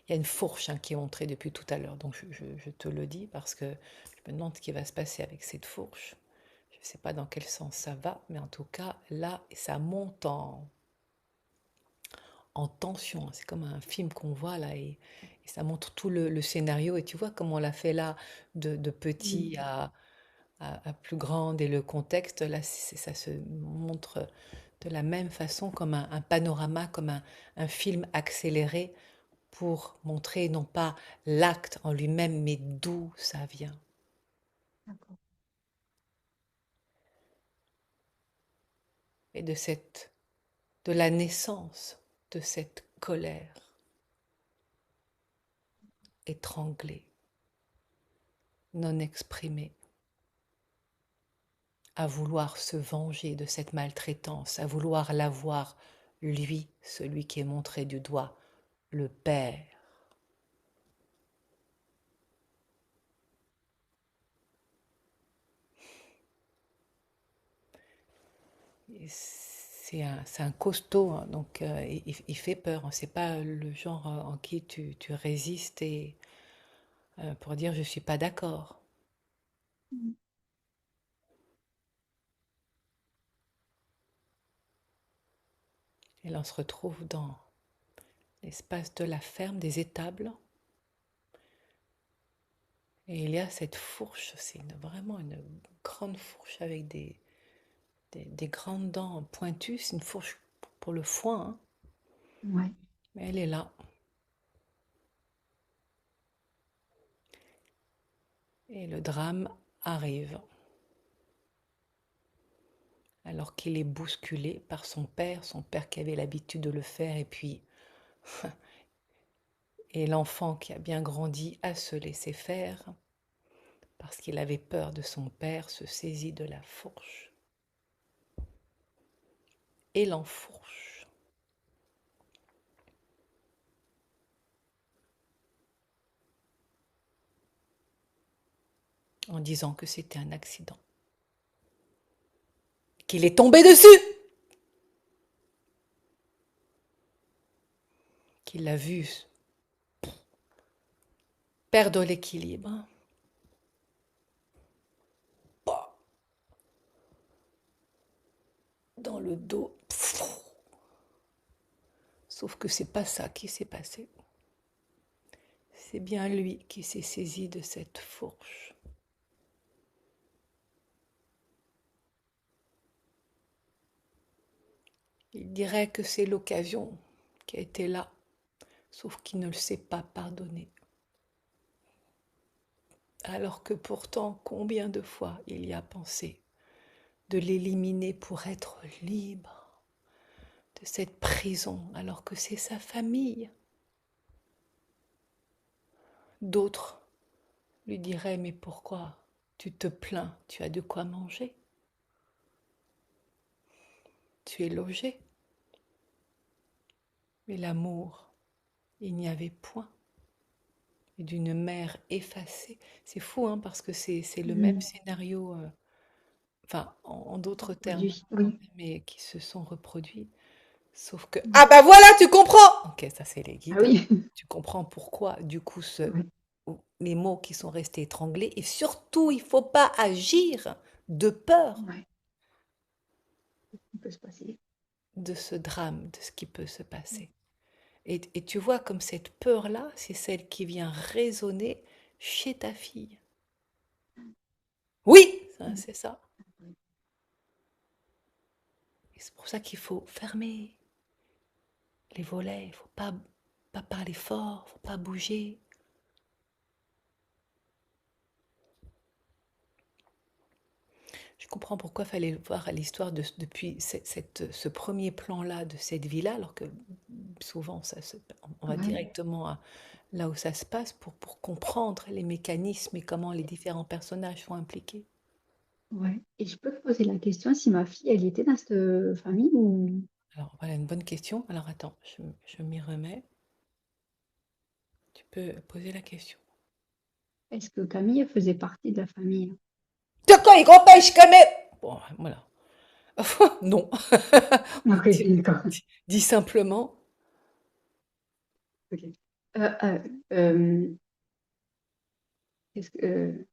Il y a une fourche qui est montrée depuis tout à l'heure, donc je te le dis parce que je me demande ce qui va se passer avec cette fourche. Je ne sais pas dans quel sens ça va, mais en tout cas, là, ça monte en tension. C'est comme un film qu'on voit là et ça montre tout le scénario. Et tu vois comme on l'a fait là de petit Mm. à plus grande et le contexte, là, ça se montre de la même façon comme un panorama, comme un film accéléré pour montrer non pas l'acte en lui-même, mais d'où ça vient. D'accord. Et de la naissance de cette colère étranglée, non exprimée, à vouloir se venger de cette maltraitance, à vouloir l'avoir, lui, celui qui est montré du doigt, le père. C'est un costaud, donc il fait peur. C'est pas le genre en qui tu résistes et pour dire je suis pas d'accord. Mm. Et là, on se retrouve dans l'espace de la ferme, des étables. Et il y a cette fourche, c'est vraiment une grande fourche avec des grandes dents pointues. C'est une fourche pour le foin, hein. Ouais. Mais elle est là. Et le drame arrive. Alors qu'il est bousculé par son père qui avait l'habitude de le faire, et puis, et l'enfant qui a bien grandi à se laisser faire, parce qu'il avait peur de son père, se saisit de la fourche et l'enfourche. En disant que c'était un accident, qu'il est tombé dessus, qu'il l'a vu perdre l'équilibre, dans le dos. Sauf que c'est pas ça qui s'est passé. C'est bien lui qui s'est saisi de cette fourche. Il dirait que c'est l'occasion qui a été là, sauf qu'il ne le sait pas pardonner. Alors que pourtant, combien de fois il y a pensé de l'éliminer pour être libre de cette prison, alors que c'est sa famille. D'autres lui diraient, mais pourquoi tu te plains, tu as de quoi manger, tu es logé. Mais l'amour, il n'y avait point. Et d'une mère effacée. C'est fou, hein, parce que c'est le même Mm. scénario, enfin, en d'autres termes, Produit. quand Oui. même, mais qui se sont reproduits. Sauf que, Mm. ah bah voilà, tu comprends! Ok, ça c'est les Ah guides. oui. Tu comprends pourquoi, du coup, Ouais. les mots qui sont restés étranglés. Et surtout, il ne faut pas agir de peur Ouais. Il peut se passer. de ce drame, de ce qui peut se passer. Et tu vois comme cette peur-là, c'est celle qui vient résonner chez ta fille. Oui, Mm. c'est ça. Et c'est pour ça qu'il faut fermer les volets, il ne faut pas parler fort, il ne faut pas bouger. Je comprends pourquoi il fallait voir l'histoire depuis ce premier plan-là de cette villa, alors que souvent on va Ouais, directement là où ça se passe pour comprendre les mécanismes et comment les différents personnages sont impliqués. ouais. Et je peux te poser la question si ma fille, elle était dans cette famille ou Alors voilà une bonne question. Alors attends, je m'y remets. Tu peux poser la question. est-ce que Camille elle faisait partie de la famille? De quoi il pêche comme bon, voilà. Non. Ok, Dis, d'accord. dis simplement. Ok. Euh, euh, euh, est-ce que,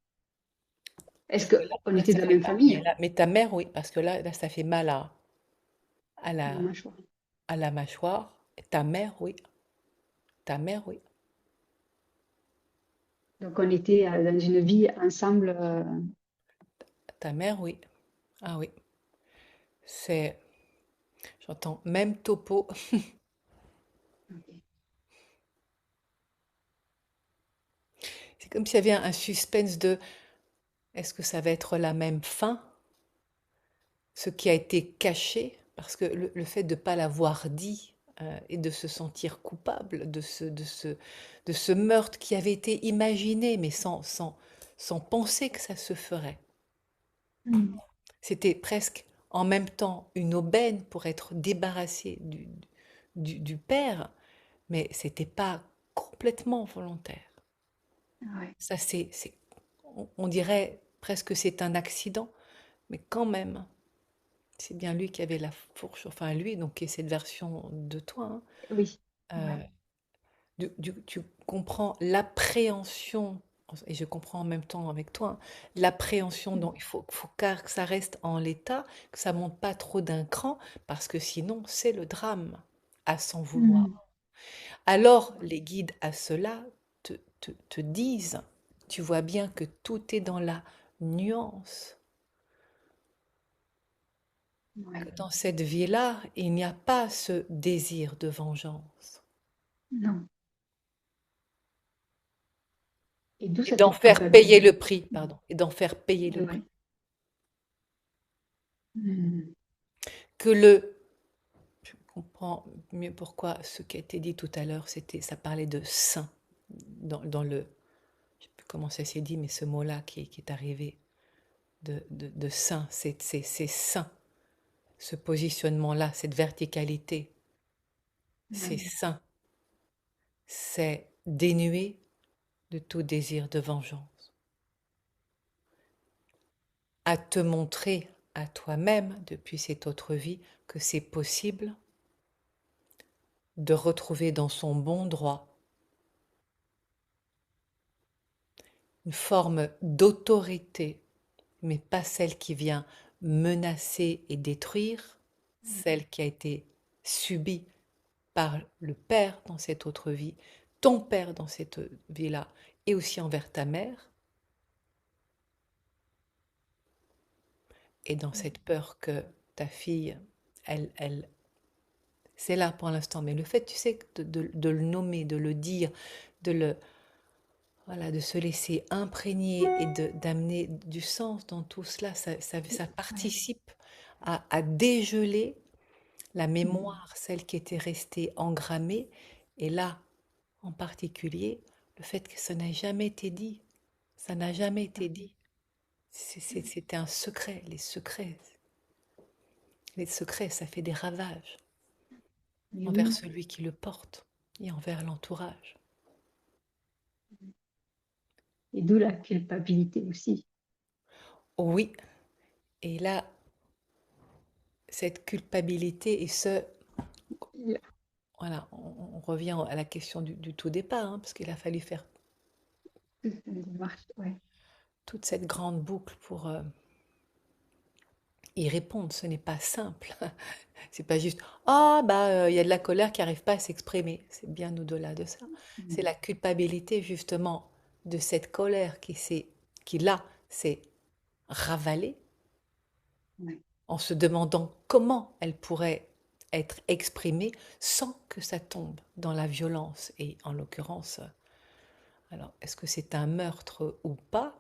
est-ce Parce que qu'on là, était ça de la fait même pas. famille? Mais ta mère, oui, parce que là, ça fait mal à La la, mâchoire. à la mâchoire. Ta mère, oui. Ta mère, oui. Donc on était dans une vie ensemble. Ta mère, oui. Ah oui. C'est, j'entends même topo. Ok. C'est comme s'il y avait un suspense de est-ce que ça va être la même fin? Ce qui a été caché, parce que le fait de ne pas l'avoir dit et de se sentir coupable de ce meurtre qui avait été imaginé, mais sans penser que ça se ferait. Hmm. C'était presque en même temps une aubaine pour être débarrassé du père, mais c'était pas complètement volontaire. Ouais. Ça, on dirait presque que c'est un accident, mais quand même, c'est bien lui qui avait la fourche, enfin lui, donc qui est cette version de toi, Oui. hein. Ouais. Tu comprends l'appréhension, et je comprends en même temps avec toi, hein, l'appréhension dont Hmm. faut que ça reste en l'état, que ça monte pas trop d'un cran, parce que sinon c'est le drame, à s'en Hmm. vouloir. Alors les guides à cela te disent, tu vois bien que tout est dans la nuance, que Ouais. dans cette vie-là, il n'y a pas ce désir de vengeance. Non. Et d'où Et d'en cette faire payer culpabilité. le prix, pardon, et d'en faire payer le prix. Ouais. Hmm. Que le, je comprends mieux pourquoi ce qui a été dit tout à l'heure, ça parlait de saint, dans le, je sais plus comment ça s'est dit, mais ce mot-là qui est arrivé, de saint, c'est saint, ce positionnement-là, cette verticalité, c'est Ouais. saint, c'est dénué de tout désir de vengeance. À te montrer à toi-même, depuis cette autre vie, que c'est possible de retrouver dans son bon droit une forme d'autorité, mais pas celle qui vient menacer et détruire, celle qui a été subie par le père dans cette autre vie, ton père dans cette vie-là, et aussi envers ta mère, et dans cette peur que ta fille, elle, c'est là pour l'instant, mais le fait, tu sais, de le nommer, de le dire, de le, voilà, de se laisser imprégner et d'amener du sens dans tout cela, ça Ouais. participe à dégeler la Hmm. mémoire, celle qui était restée engrammée, et là, en particulier, le fait que ça n'a jamais été dit. Ça n'a jamais été dit. C'était un secret. Les secrets, ça fait des ravages Mais envers oui. celui qui le porte et envers l'entourage. Et d'où la culpabilité aussi. Oui, et là, cette culpabilité et ce, Yeah. voilà, on revient à la question du tout départ, hein, parce qu'il a fallu faire Toute une démarche. Ouais. toute cette grande boucle pour y répondre. Ce n'est pas simple. C'est pas juste ah bah il y a de la colère qui n'arrive pas à s'exprimer. C'est bien au-delà de ça. C'est Hmm. la culpabilité justement de cette colère qui là s'est ravalée Ouais. en se demandant comment elle pourrait être exprimée sans que ça tombe dans la violence. Et en l'occurrence, alors est-ce que c'est un meurtre ou pas?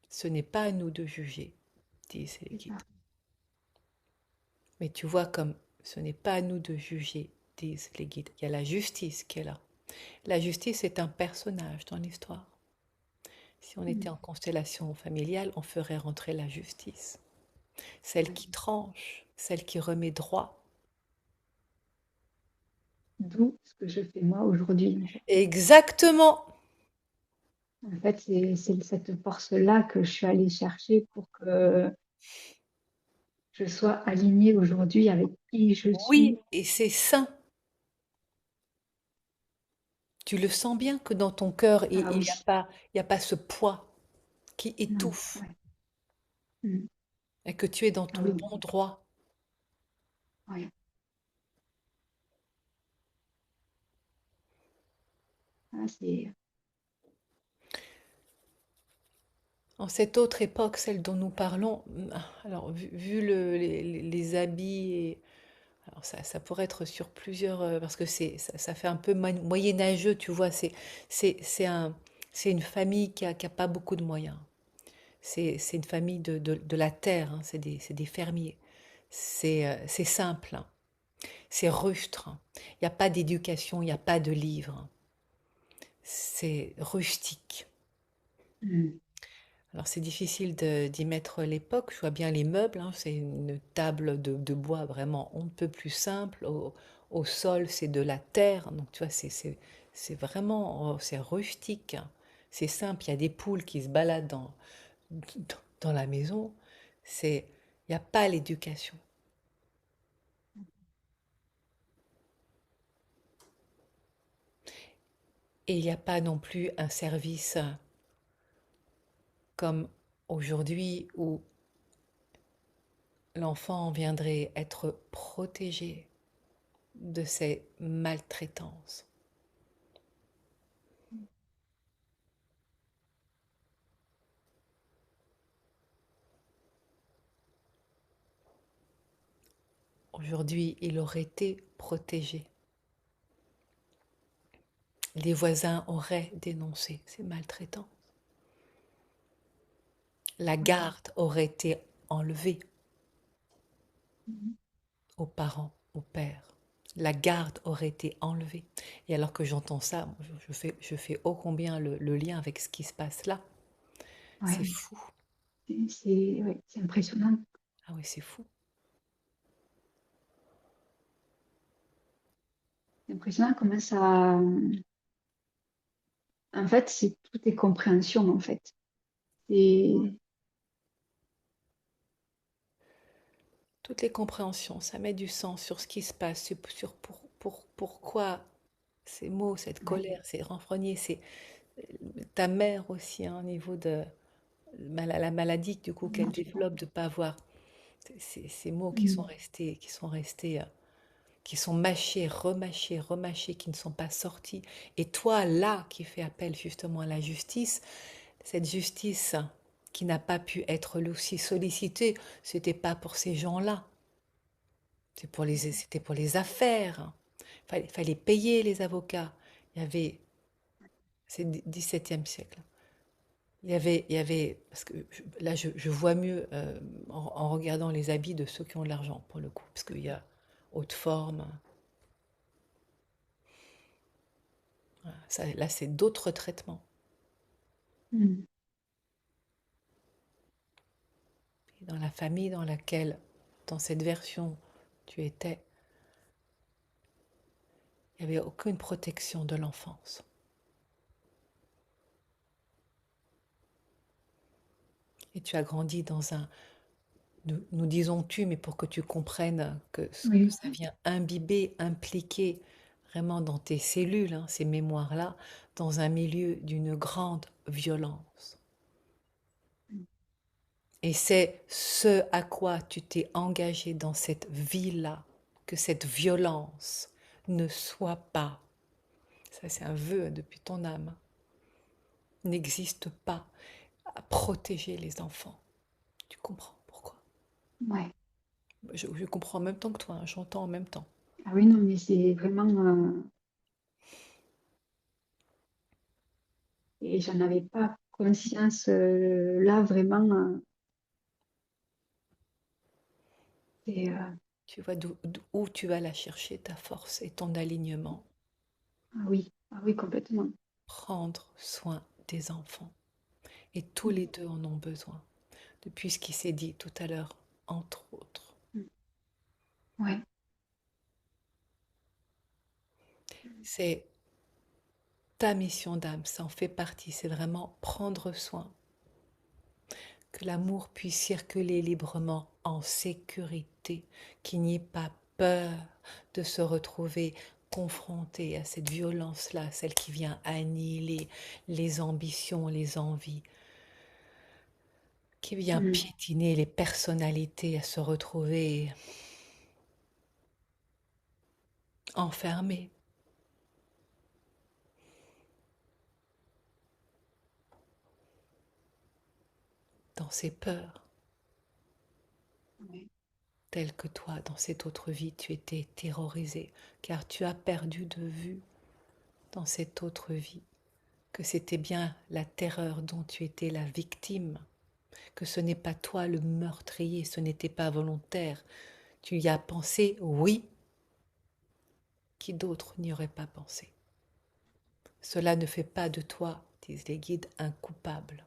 Ce n'est pas à nous de juger, disent les c'est guides. ça. Mais tu vois comme ce n'est pas à nous de juger, disent les guides. Il y a la justice qui est là. La justice est un personnage dans l'histoire. Si on était Mm. en constellation familiale, on ferait rentrer la justice. Celle Ouais. qui tranche, celle qui remet droit. D'où ce que je fais moi aujourd'hui, en fait. Exactement. En fait, c'est cette force-là que je suis allée chercher pour que je sois alignée aujourd'hui avec qui je Oui, suis. et c'est sain. Tu le sens bien que dans ton cœur, Ah il n'y a oui, pas, il y a pas ce poids qui non, étouffe ouais. Mm. et que tu es dans Ah ton oui, bon droit. ouais. Ah, c'est, En cette autre époque, celle dont nous parlons, alors vu les habits, alors ça pourrait être sur plusieurs, parce que ça fait un peu moyenâgeux, tu vois, c'est une famille qui a pas beaucoup de moyens. C'est une famille de la terre, hein, c'est des fermiers. C'est simple, hein, c'est rustre, hein. Il n'y a pas d'éducation, il n'y a pas de livre, hein. C'est rustique. mm. Alors c'est difficile d'y mettre l'époque. Je vois bien les meubles, hein, c'est une table de bois vraiment on ne peut plus simple. Au sol, c'est de la terre. Donc tu vois, c'est vraiment, c'est rustique, hein. C'est simple. Il y a des poules qui se baladent dans la maison. Il n'y a pas l'éducation. Et il n'y a pas non plus un service comme aujourd'hui où l'enfant viendrait être protégé de ces maltraitances. Aujourd'hui, il aurait été protégé. Les voisins auraient dénoncé ces maltraitances. La Ouais. garde aurait été enlevée Mm. aux parents, au père. La garde aurait été enlevée. Et alors que j'entends ça, je fais ô combien le lien avec ce qui se passe là. C'est Ouais. fou. Ouais, c'est impressionnant. Ah oui, c'est fou. C'est impressionnant comment ça. En fait, c'est tout est compréhension, en fait. Et Toutes les compréhensions, ça met du sens sur ce qui se passe, sur pourquoi ces mots, cette ouais. colère, ces renfrogner, c'est ta mère aussi, hein, au niveau de la maladie du coup Non, qu'elle c'est ça. développe de pas avoir ces mots Mm. qui sont mâchés, remâchés, remâchés, qui ne sont pas sortis. Et toi, là, qui fais appel justement à la justice, cette justice qui n'a pas pu être aussi sollicitée, c'était pas pour ces gens-là, c'était pour les affaires. Fallait payer les avocats. Il y avait, c'est le XVIIe siècle. Parce que là je vois mieux en regardant les habits de ceux qui ont de l'argent pour le coup, parce qu'il y a haute forme. Voilà. Là c'est d'autres traitements. Mm. Et dans la famille dans laquelle, dans cette version, tu étais, il n'y avait aucune protection de l'enfance. Et tu as grandi dans un, nous disons tu, mais pour que tu comprennes que Oui. ça vient imbiber, impliquer vraiment dans tes cellules, hein, ces mémoires-là, dans un milieu d'une grande violence. Et c'est ce à quoi tu t'es engagé dans cette vie-là, que cette violence ne soit pas, ça c'est un vœu depuis ton âme, n'existe pas. à protéger les enfants. Tu comprends pourquoi? Ouais. Je comprends en même temps que toi, hein, j'entends en même temps. Ah oui, non, mais c'est vraiment. Et j'en avais pas conscience là, vraiment. Et, Tu vois où tu vas la chercher, ta force et ton alignement. ah oui, complètement. Prendre soin des enfants. Et tous les deux en ont besoin. Depuis ce qui s'est dit tout à l'heure, entre autres. Mm. Ouais. C'est ta mission d'âme, ça en fait partie. C'est vraiment prendre soin. Que l'amour puisse circuler librement en sécurité. Qu'il n'y ait pas peur de se retrouver confronté à cette violence-là, celle qui vient annihiler les ambitions, les envies, qui vient Mm. piétiner les personnalités à se retrouver enfermées dans ces peurs, Ouais. telles que toi, dans cette autre vie, tu étais terrorisé, car tu as perdu de vue dans cette autre vie que c'était bien la terreur dont tu étais la victime, que ce n'est pas toi le meurtrier, ce n'était pas volontaire. Tu y as pensé, oui, qui d'autre n'y aurait pas pensé. Cela ne fait pas de toi, disent les guides, un coupable.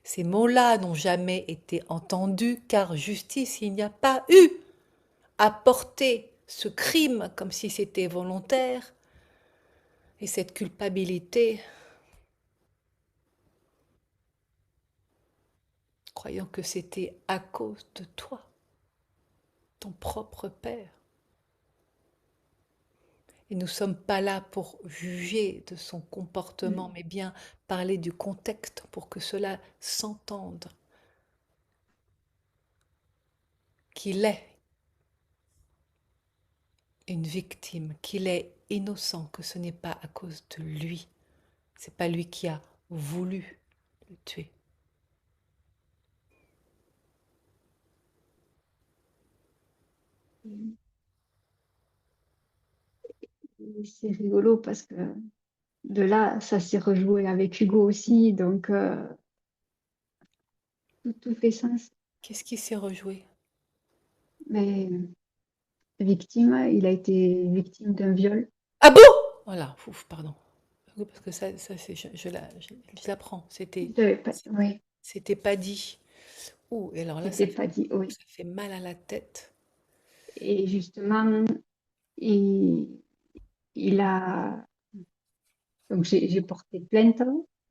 Ces mots-là n'ont jamais été entendus car justice il n'y a pas eu. À porter ce crime comme si c'était volontaire et cette culpabilité, croyant que c'était à cause de toi, ton propre père. Et nous ne sommes pas là pour juger de son comportement, Mm. mais bien parler du contexte pour que cela s'entende, qu'il est une victime, qu'il est innocent, que ce n'est pas à cause de lui. C'est pas lui qui a voulu le tuer. Et c'est rigolo parce que de là, ça s'est rejoué avec Hugo aussi, donc tout fait sens. Qu'est-ce qui s'est rejoué? Mais victime, il a été victime d'un viol. Ah bon? Voilà, ouf, pardon. Oui, parce que ça c'est, je l'apprends. Oui, C'était pas dit. Ouh, et alors là, c'était pas dit, oui. ça fait mal à la tête. Et justement, il, il a. Donc j'ai porté plainte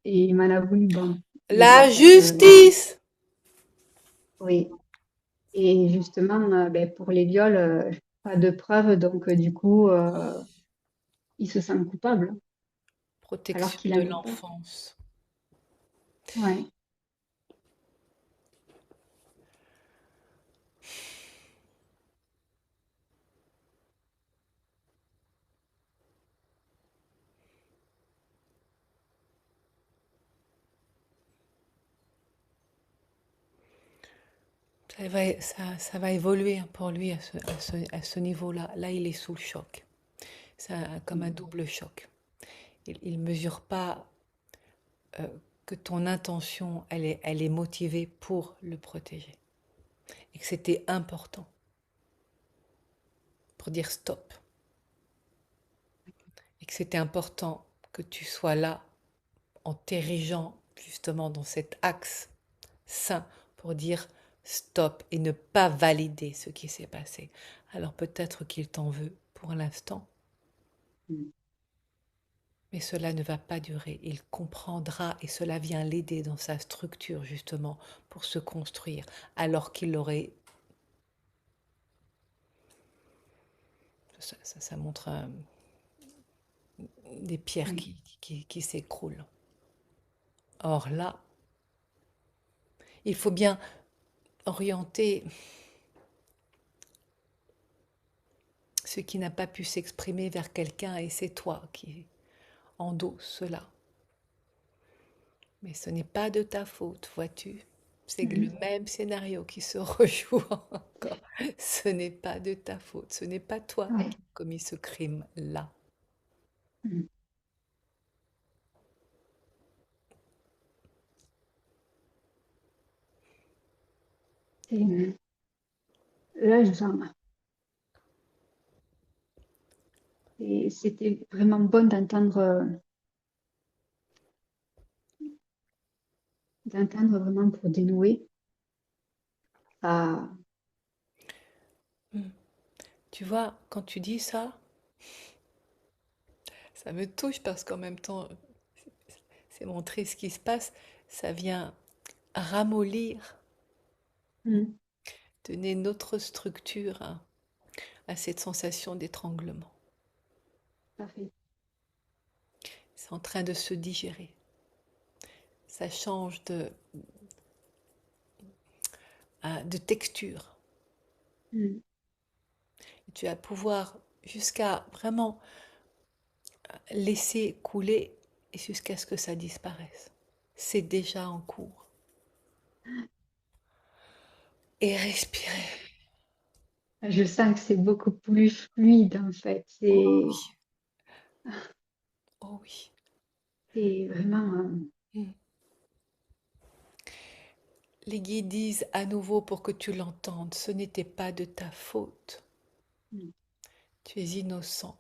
et il m'en a voulu, bon, La parce que, justice! oui. Et justement, ben, pour les viols, pas de preuves, donc du coup, il se sent coupable, alors Protection qu'il de n'en est pas. l'enfance. Ouais. Ça va évoluer pour lui à ce niveau-là. Là, il est sous le choc. C'est comme un Mm. double choc. Il ne mesure pas euh, que ton intention, elle est motivée pour le protéger. Et que c'était important pour dire stop. Et que c'était important que tu sois là en t'érigeant justement dans cet axe sain pour dire stop et ne pas valider ce qui s'est passé. Alors peut-être qu'il t'en veut pour l'instant, Mm. mais cela ne va pas durer. Il comprendra et cela vient l'aider dans sa structure justement pour se construire, alors qu'il aurait... Ça montre des pierres Oui. qui s'écroulent. Or là, il faut bien orienter ce qui n'a pas pu s'exprimer vers quelqu'un et c'est toi qui endosse cela. Mais ce n'est pas de ta faute, vois-tu? C'est le Mhm. même scénario qui se rejoue encore. Ce n'est pas de ta faute. Ce n'est pas toi Ouais. qui as commis ce crime-là. Mhm. Et là, je sens. Et c'était vraiment bon d'entendre vraiment pour dénouer. Ça, Hmm. Tu vois, quand tu dis ça, ça me touche parce qu'en même temps, c'est montrer ce qui se passe. Ça vient ramollir, mm, donner une autre structure à cette sensation d'étranglement. ça fait. C'est en train de se digérer. Ça change de texture. Mm, Et tu vas pouvoir jusqu'à vraiment laisser couler et jusqu'à ce que ça disparaisse. C'est déjà en cours. Et respirer. je sens que c'est beaucoup plus fluide en fait. Oh oui, oh oui. C'est vraiment. Mm. Les guides disent à nouveau pour que tu l'entendes, ce n'était pas de ta faute. Mm, Tu es innocent.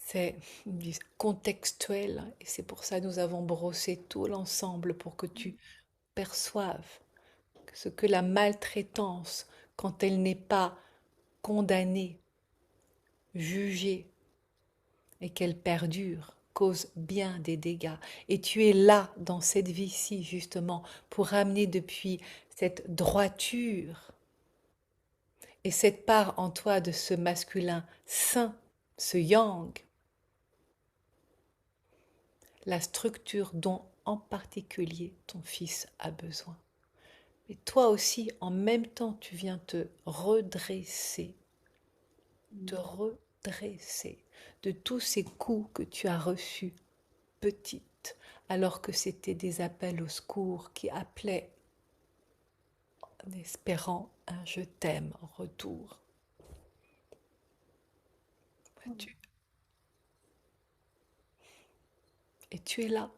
C'est ils disent, contextuel et c'est pour ça que nous avons brossé tout l'ensemble pour que tu perçoives ce que la maltraitance, quand elle n'est pas condamnée, jugée et qu'elle perdure, cause bien des dégâts. Et tu es là dans cette vie-ci justement pour amener depuis cette droiture et cette part en toi de ce masculin sain, ce yang, la structure dont en particulier ton fils a besoin. Mais toi aussi, en même temps, tu viens te mm, redresser de tous ces coups que tu as reçus petite, alors que c'était des appels au secours qui appelaient en espérant un je t'aime en retour. mm, Et tu es là,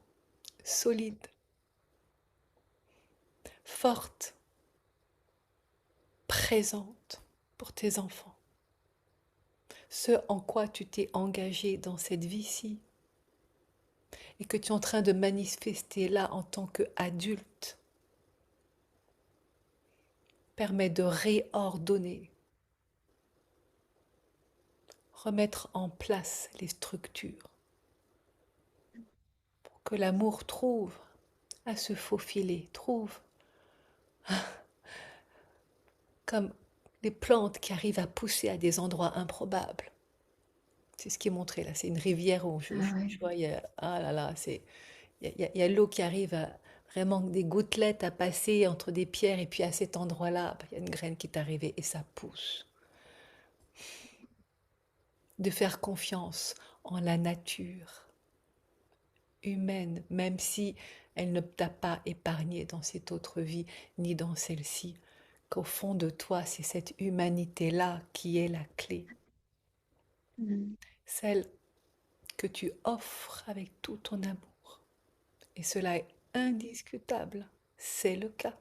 solide, forte, présente pour tes enfants. Ce en quoi tu t'es engagé dans cette vie-ci et que tu es en train de manifester là en tant qu'adulte permet de réordonner, remettre en place les structures pour que l'amour trouve à se faufiler, trouve comme les plantes qui arrivent à pousser à des endroits improbables. C'est ce qui est montré là, c'est une rivière où ah ouais. je vois, ah là là, il y a l'eau qui arrive à vraiment des gouttelettes à passer entre des pierres et puis à cet endroit-là, il y a une graine qui est arrivée et ça pousse. De faire confiance en la nature humaine, même si elle ne t'a pas épargné dans cette autre vie ni dans celle-ci, qu'au fond de toi, c'est cette humanité-là qui est la clé, Mm, celle que tu offres avec tout ton amour. Et cela est indiscutable, c'est le cas.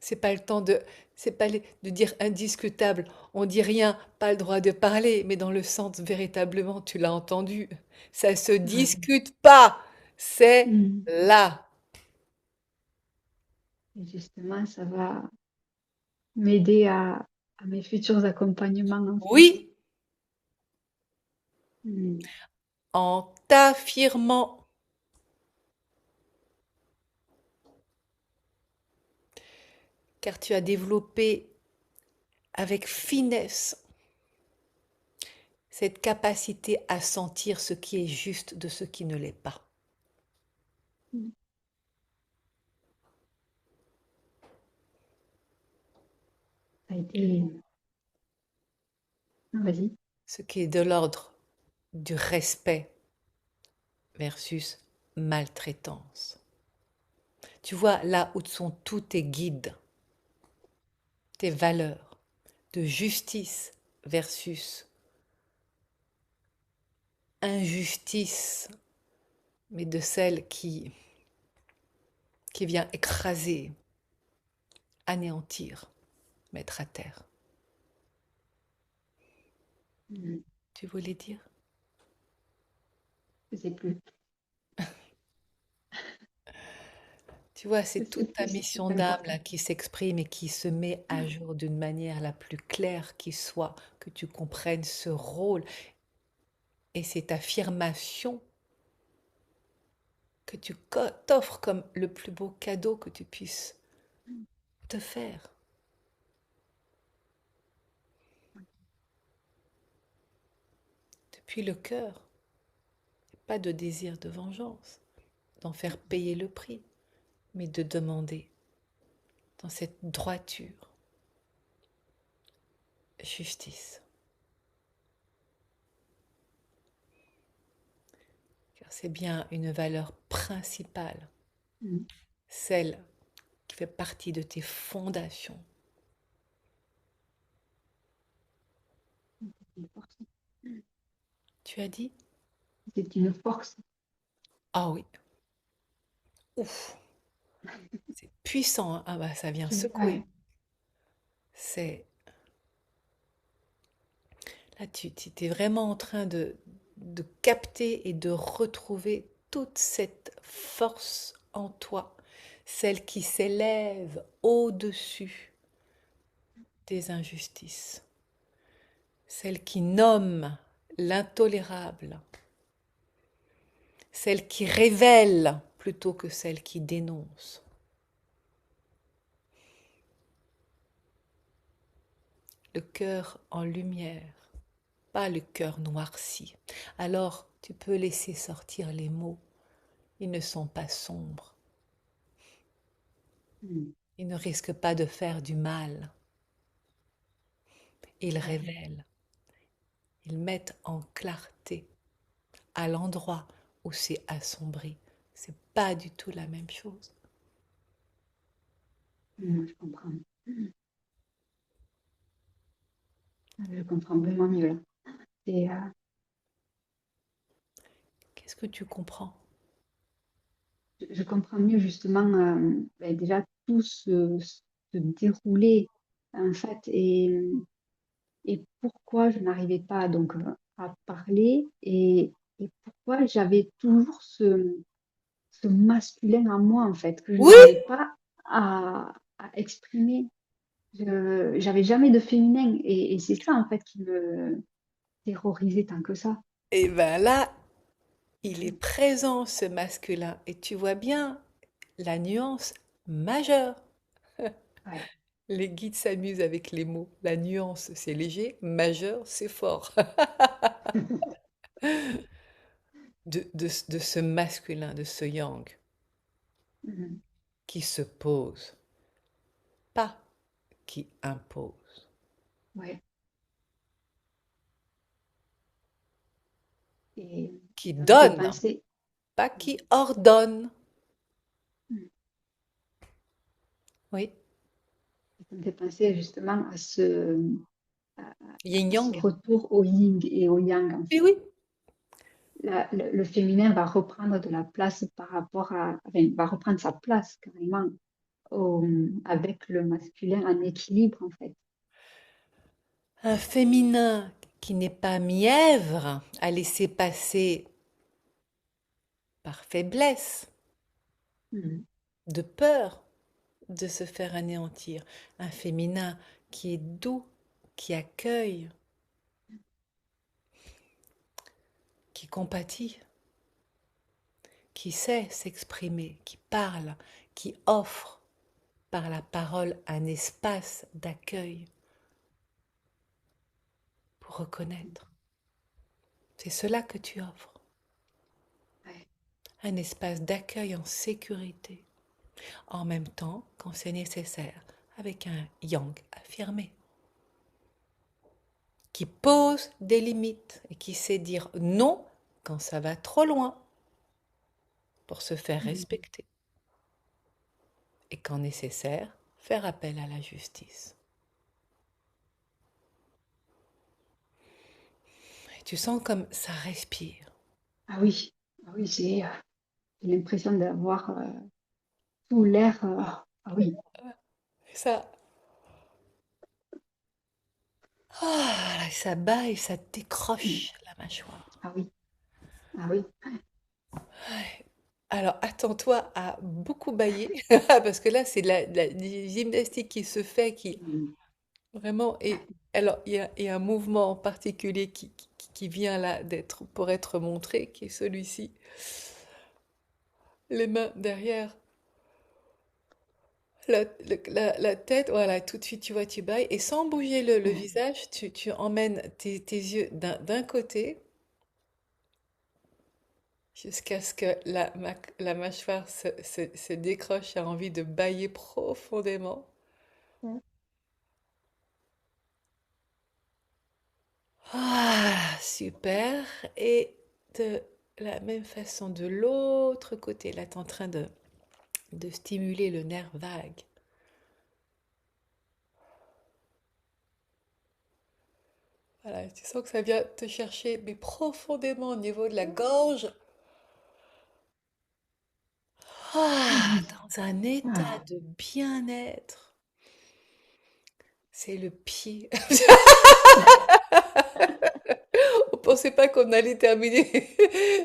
C'est pas le temps de, c'est pas de dire indiscutable. On dit rien, pas le droit de parler, mais dans le sens véritablement, tu l'as entendu. Ça se ouais. discute pas. C'est Mm. là. Et justement, ça va m'aider à mes futurs accompagnements en fait. Oui, Mm, en t'affirmant, car tu as développé avec finesse cette capacité à sentir ce qui est juste de ce qui ne l'est pas. mm. Ça a été. Ah, vas-y. Ce qui est de l'ordre du respect versus maltraitance. Tu vois, là où sont tous tes guides, tes valeurs de justice versus injustice, mais de celle qui vient écraser, anéantir, mettre à terre. Mhm. Tu voulais dire? Je sais plus. Tu vois, Je c'est sais toute ta plus, c'est mission super d'âme important. là qui s'exprime et qui se met à jour d'une manière la plus claire qui soit, que tu comprennes ce rôle et cette affirmation que tu t'offres comme le plus beau cadeau que tu puisses te faire. Depuis le cœur, pas de désir de vengeance, d'en faire payer le prix, mais de demander dans cette droiture justice. Car c'est bien une valeur principale, Mhm. celle qui fait partie de tes fondations. Une force. Tu as dit? C'est une force. Ah oui, ouf, c'est puissant, hein. Ah bah ça vient secouer. Ouais. C'est là tu es vraiment en train de capter et de retrouver toute cette force en toi, celle qui s'élève au-dessus des injustices, celle qui nomme l'intolérable, celle qui révèle plutôt que celle qui dénonce. Le cœur en lumière, pas le cœur noirci. Alors tu peux laisser sortir les mots, ils ne sont pas sombres, Mhm. ils ne risquent pas de faire du mal, ils Ouais. révèlent, ils mettent en clarté à l'endroit où c'est assombri. C'est pas du tout la même chose. Je comprends. Je comprends vraiment mieux là. Et, Qu'est-ce que tu comprends? je comprends mieux justement ben, déjà tout se dérouler en fait et pourquoi je n'arrivais pas donc à parler et pourquoi j'avais toujours ce masculin en moi en fait que je Oui! n'arrivais pas à exprimer. J'avais jamais de féminin et c'est ça en fait qui me terrorisait tant que ça. Et bien là, il est présent ce masculin et tu vois bien la nuance majeure. Ouais. Les guides s'amusent avec les mots. La nuance, c'est léger, majeur, c'est fort. De ce masculin, de ce yang, Mhm. qui se pose, pas qui impose, Ouais. Et qui ça me fait donne, penser. pas qui ordonne. Mhm. Oui, Ça me fait penser justement à, yin à ce yang. retour au yin et au yang, en Oui, fait. oui. Le féminin va reprendre de la place par rapport enfin, va reprendre sa place carrément avec le masculin en équilibre, en fait. Un féminin qui n'est pas mièvre à laisser passer par faiblesse, Mhm. de peur de se faire anéantir. Un féminin qui est doux, qui accueille, qui compatit, qui sait s'exprimer, qui parle, qui offre par la parole un espace d'accueil pour reconnaître. C'est cela que tu offres, Ouais. un espace d'accueil en sécurité, en même temps quand c'est nécessaire, avec un yang affirmé, qui pose des limites et qui sait dire non quand ça va trop loin. pour se faire Mhm. respecter et quand nécessaire, faire appel à la justice. Et tu sens comme ça respire. Ah oui, ah oui, j'ai l'impression d'avoir tout l'air. Ah oui, Ça, là, ça bat et ça mm, décroche la mâchoire. ah oui, ah oui. Alors, attends-toi à beaucoup bâiller, parce que là, c'est de la gymnastique qui se fait, qui Mm. vraiment est. Alors, il y a un mouvement en particulier qui vient là d'être pour être montré, qui est celui-ci. Les mains derrière la tête, voilà, tout de suite, tu vois, tu bailles, et sans bouger le Ouais, visage, tu emmènes tes yeux d'un côté jusqu'à ce que la mâchoire se décroche et a envie de bâiller profondément. ouais. Ah, super. Et de la même façon de l'autre côté, là, tu es en train de stimuler le nerf vague. Voilà, tu sens que ça vient te chercher, mais profondément au niveau de la gorge. Ah, Mhm. dans un état Ah, de bien-être. C'est le pied. On pensait pas qu'on allait terminer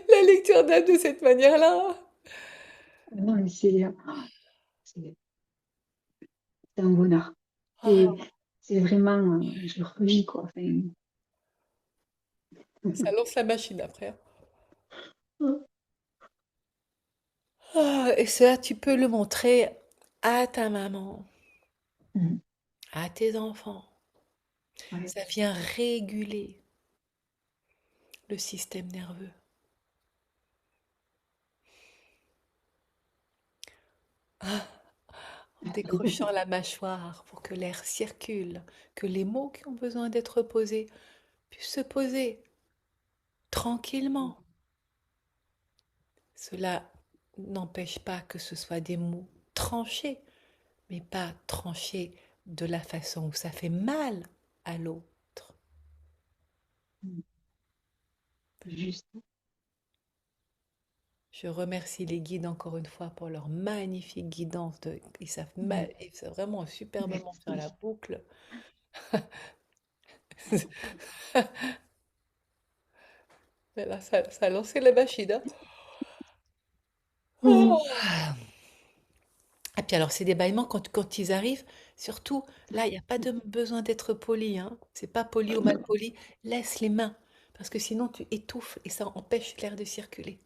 la lecture d'âme de cette manière-là. non, mais c'est c'est un bonheur. C'est Ah, c'est vraiment, je le revis, quoi. Enfin, ça lance la machine après, hein. Ah, et ça, tu peux le montrer à ta maman, Mhm. à tes enfants. Ouais. Ça vient réguler le système nerveux. En décrochant la mâchoire pour que l'air circule, que les mots qui ont besoin d'être posés puissent se poser tranquillement. Cela n'empêche pas que ce soit des mots tranchés, mais pas tranchés de la façon où ça fait mal à l'autre. Juste. Je remercie les guides encore une fois pour leur magnifique guidance. Mhm. Ils savent vraiment superbement faire la Merci. boucle. Mais là, ça a lancé la machine, hein. Mhm. Oh. Et puis alors, c'est des bâillements quand ils arrivent, surtout, là, il n'y a pas de besoin d'être poli, hein. C'est pas poli ou mal poli. Laisse les mains, parce que sinon tu étouffes et ça empêche l'air de circuler.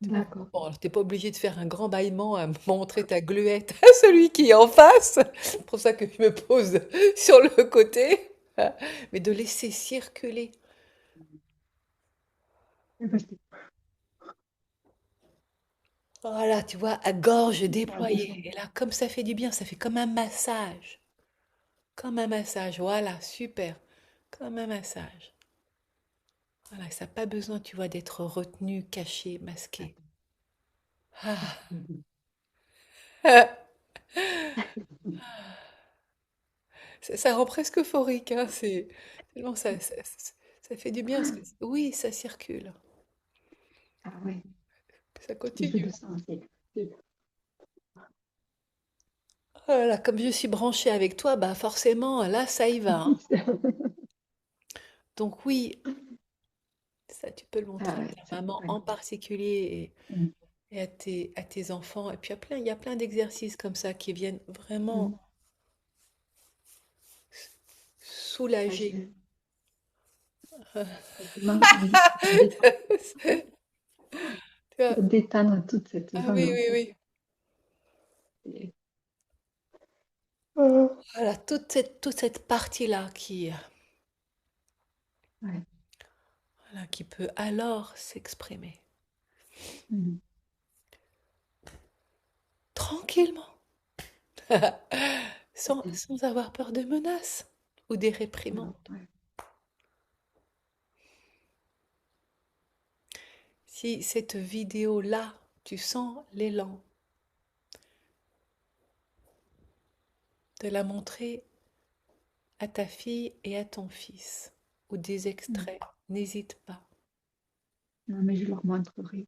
Tu vois? D'accord. Bon, alors t'es pas obligé de faire un grand bâillement à montrer ta gluette à celui qui est en face. C'est pour ça que je me pose sur le côté, hein. Mais de laisser circuler. Parce que Voilà, tu vois, à gorge ça a besoin. déployée. Et là, comme ça fait du bien, ça fait comme un massage. Comme un massage, voilà, super. Comme un massage. Voilà, ça n'a pas besoin, tu vois, d'être retenu, caché, masqué. Ah. Mhm. Ça rend presque euphorique, hein, c'est tellement ça fait du bien parce que oui, ça circule, Ah ouais, ça je continue. le sens. Voilà, comme je suis branchée avec toi, bah forcément, là, ça y va, hein. Donc oui, ça, tu peux le Ah montrer à ouais, ta maman ouais. en particulier Mhm. et à tes enfants. Et puis il y a plein d'exercices comme ça qui viennent vraiment Mhm. Ah, soulager. vraiment, oui, Tu vois? pour détendre toute cette Ah oui, zone, en oui, fait. oui. Et- Voilà, toute cette partie-là ouais. voilà, qui peut alors s'exprimer Mhm. tranquillement, sans avoir peur de menaces ou des réprimandes. Non, ouais. Si cette vidéo-là tu sens l'élan de la montrer à ta fille et à ton fils, ou des mm. extraits, n'hésite pas. Non, mais je leur montrerai.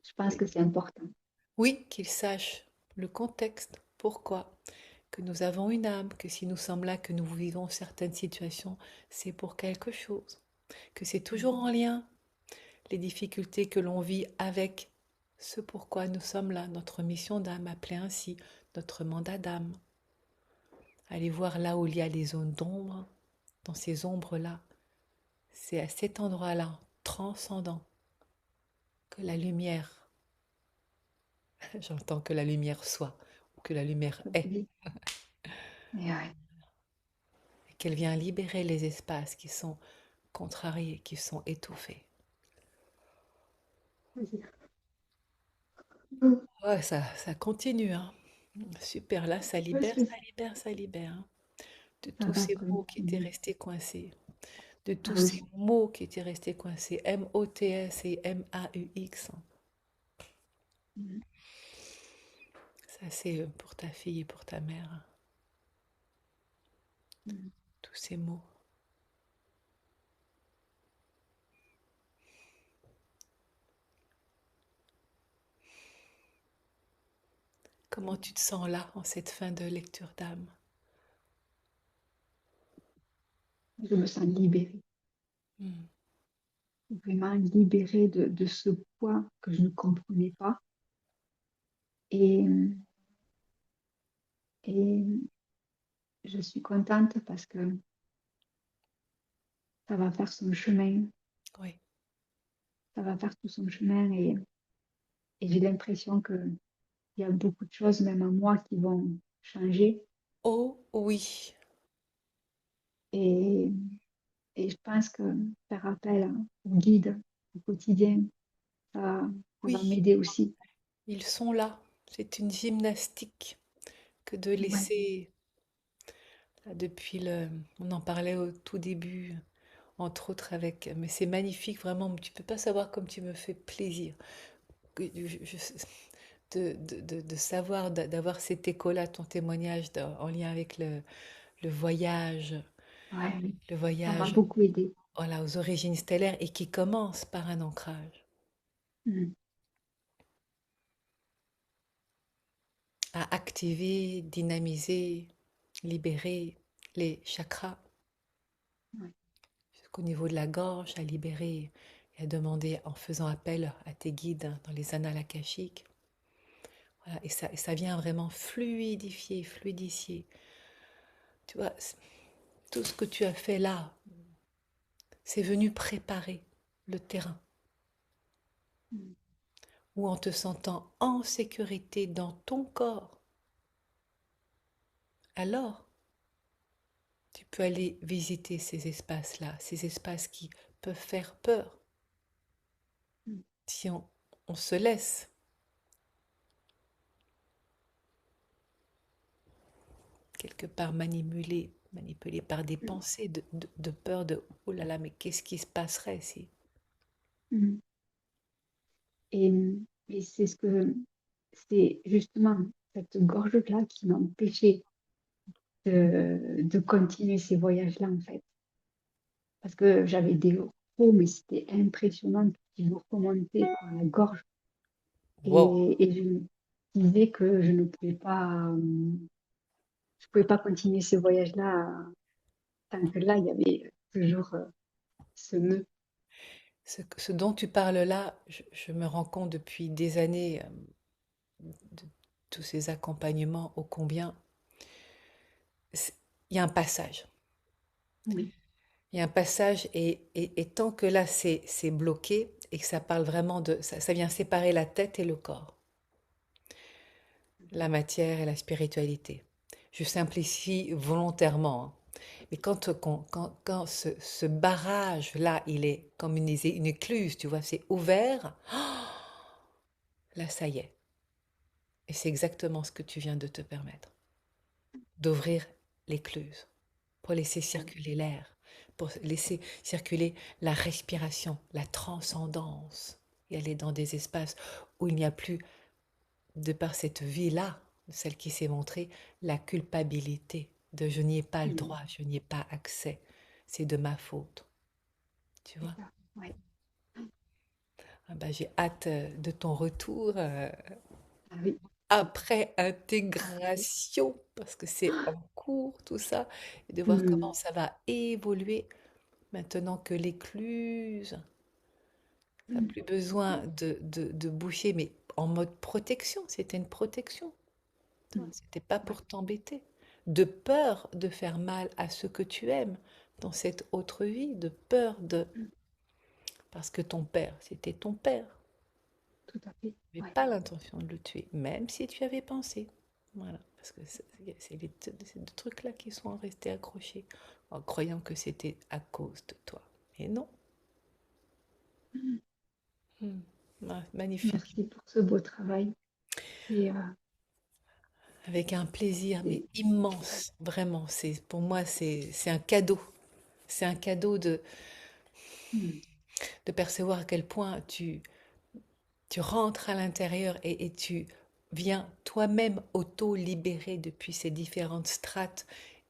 Je pense Oui, que c'est important. oui, qu'ils sachent le contexte, pourquoi, que nous avons une âme, que si nous sommes là, que nous vivons certaines situations, c'est pour quelque chose, que c'est Mm, toujours en lien, les difficultés que l'on vit avec ce pourquoi nous sommes là, notre mission d'âme, appelée ainsi, notre mandat d'âme. Allez voir là où il y a les zones d'ombre, dans ces ombres-là, c'est à cet endroit-là, transcendant, que la lumière, j'entends que la lumière soit, ou que la lumière est, oui. Et ouais. et qu'elle vient libérer les espaces qui sont contrariés, qui sont étouffés. Vas-y. Mm. Ouais, ça continue, hein. Super, là, ça Ouais, libère, ça libère, ça libère, hein. De ça tous va ces mots qui étaient continuer. restés coincés, de Ah tous ces oui. mots qui étaient restés coincés, MOTS et MAUX. Mm, Ça, c'est pour ta fille et pour ta mère, hein, mm, tous ces mots. Comment tu te sens là, en cette fin de lecture d'âme? Je me sens libérée, Hmm. vraiment libérée de ce poids que je ne comprenais pas. Et, et je suis contente parce que ça va faire son chemin, Oui. ça va faire tout son chemin et j'ai l'impression qu'il y a beaucoup de choses, même à moi, qui vont changer. Oh oui, Et, et je pense que faire appel au guide au quotidien, ça, ça va oui, m'aider aussi. ils sont là. C'est une gymnastique que de Ouais, laisser, là, depuis le... On en parlait au tout début, entre autres avec... Mais c'est magnifique, vraiment. Tu peux pas savoir comme tu me fais plaisir. De savoir, d'avoir cet écho-là, ton témoignage en lien avec ouais, le ça m'a voyage, beaucoup aidé. voilà, aux origines stellaires et qui commence par un ancrage, Mm. à activer, dynamiser, libérer les chakras Ouais, jusqu'au niveau de la gorge, à libérer et à demander en faisant appel à tes guides dans les annales akashiques. Voilà, et ça vient vraiment fluidifier, fluidifier. Tu vois, tout ce que tu as fait là, c'est venu préparer le terrain mm, où en te sentant en sécurité dans ton corps, alors tu peux aller visiter ces espaces-là, ces espaces qui peuvent faire peur mm, si on se laisse quelque part manipuler par des mm, pensées de peur de oh là là, mais qu'est-ce qui se passerait si. mm. Et, et c'est justement cette gorge-là qui m'empêchait de continuer ces voyages-là, en fait. Parce que j'avais des hauts, mais c'était impressionnant, qui me remontaient par la gorge. Wow! Et je me disais que je pouvais pas continuer ces voyages-là tant que là, il y avait toujours ce nœud. Ce dont tu parles là, je me rends compte depuis des années de tous ces accompagnements, ô combien c'est- il y a un passage. Oui, Il y a un passage et tant que là c'est bloqué et que ça parle vraiment de... Ça vient séparer la tête et le corps, la matière et la spiritualité. Je simplifie volontairement, hein. Mais quand ce barrage-là, il est comme une écluse, tu vois, c'est ouvert, là ça y est. Et c'est exactement ce que tu viens de te permettre, d'ouvrir l'écluse pour laisser oui, circuler l'air, pour laisser circuler la respiration, la transcendance, et aller dans des espaces. où il n'y a plus, de par cette vie-là, celle qui s'est montrée, la culpabilité de je n'y ai pas le Mhm. droit, je n'y ai pas accès, c'est de ma faute, tu C'est vois. ça. Ouais. Ah bah, j'ai hâte de ton retour Ah oui. après Ah oui. intégration, parce que c'est en cours tout ça, et de voir comment Mhm. ça va évoluer maintenant que l'écluse, t'as Mhm. plus besoin de boucher, mais en mode protection, c'était une protection. Mhm. C'était pas Ouais. pour t'embêter. De peur de faire mal à ceux que tu aimes dans cette autre vie, de peur de... Mhm. Parce que ton père, c'était ton père. Tout à fait. Tu n'avais Ouais. pas l'intention de le tuer, même si tu avais pensé. Voilà, parce que ces deux trucs-là qui sont restés accrochés en croyant que c'était à cause de toi. Et non. Mhm. Hmm. Ouais, magnifique. Merci pour ce beau travail. Et Avec un plaisir, mais c'est- ouais. immense. Vraiment, c'est pour moi, c'est un cadeau. C'est un cadeau Mhm. de percevoir à quel point tu rentres à l'intérieur et tu viens toi-même auto-libérer depuis ces différentes strates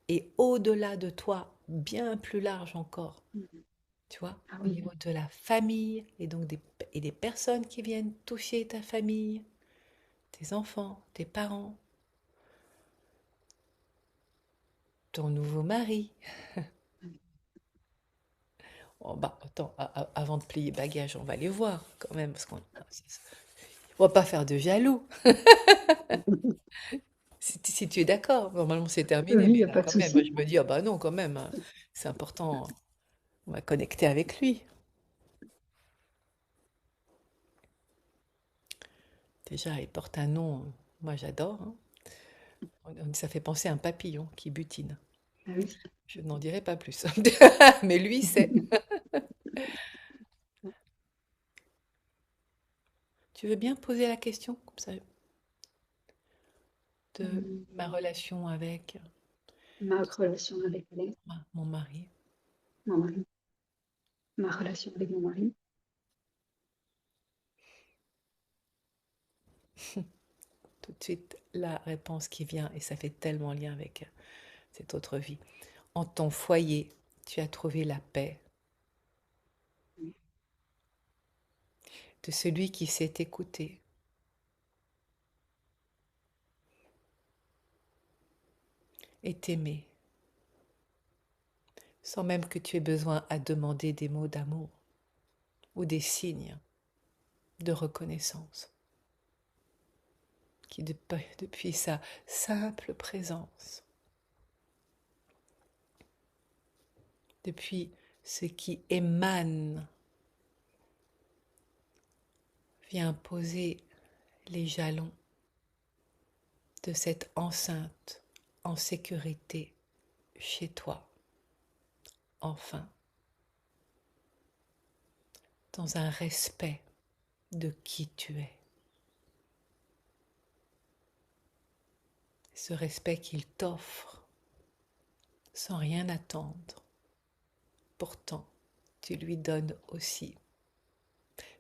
et au-delà de toi, bien plus large encore, Mhm. tu vois, Ah au oui. niveau de la famille et donc des personnes qui viennent toucher ta famille, tes enfants, tes parents, ton nouveau mari. Oh, bah, attends, avant de plier bagage, on va les voir quand même, parce qu'on on va pas faire de jaloux. Si tu es d'accord, normalement c'est terminé, Oui, il mais n'y a là pas de quand même, moi, souci. je me dis, ah bah non, quand même, hein, c'est important, on va connecter avec lui. Déjà, il porte un nom, moi j'adore, hein. Ça fait penser à un papillon qui butine. Ah oui. Je n'en dirai pas plus. Mais lui, c'est. Tu veux bien poser la question, comme ça, de ma Euh, relation avec Ma relation avec Alex, mon mari? mon mari, ma relation avec mon mari. Tout de suite, la réponse qui vient, et ça fait tellement lien avec cette autre vie. En ton foyer, tu as trouvé la paix de celui qui s'est écouté et t'aimé, sans même que tu aies besoin à demander des mots d'amour ou des signes de reconnaissance, qui depuis sa simple présence, depuis ce qui émane, vient poser les jalons de cette enceinte en sécurité chez toi, enfin, dans un respect de qui tu es. Ce respect qu'il t'offre sans rien attendre. Pourtant, tu lui donnes aussi,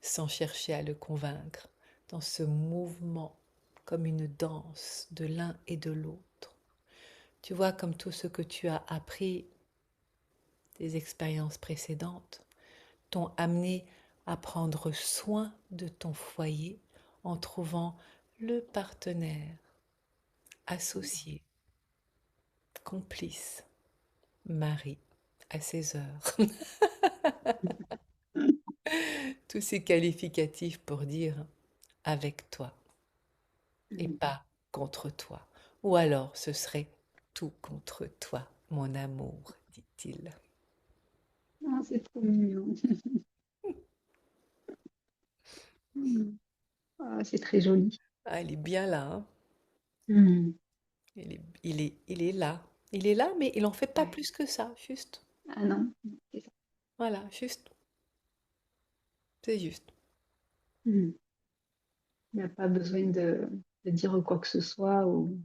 sans chercher à le convaincre, dans ce mouvement comme une danse de l'un et de l'autre. Tu vois, comme tout ce que tu as appris des expériences précédentes t'ont amené à prendre soin de ton foyer en trouvant le partenaire, associé, complice, mari à ses heures. Tous ces qualificatifs pour dire avec toi et pas contre toi. Ou alors ce serait tout contre toi, mon amour, dit-il. Ah, c'est trop mignon. Ah, c'est très joli. Ah, il est bien là, hein. Mhm. Il est là. Il est là, mais il en fait pas Ouais. plus que ça. Juste. Ah non, c'est ça. Voilà, juste. C'est juste. Mhm. Il n'y a pas besoin de dire quoi que ce soit. Ou...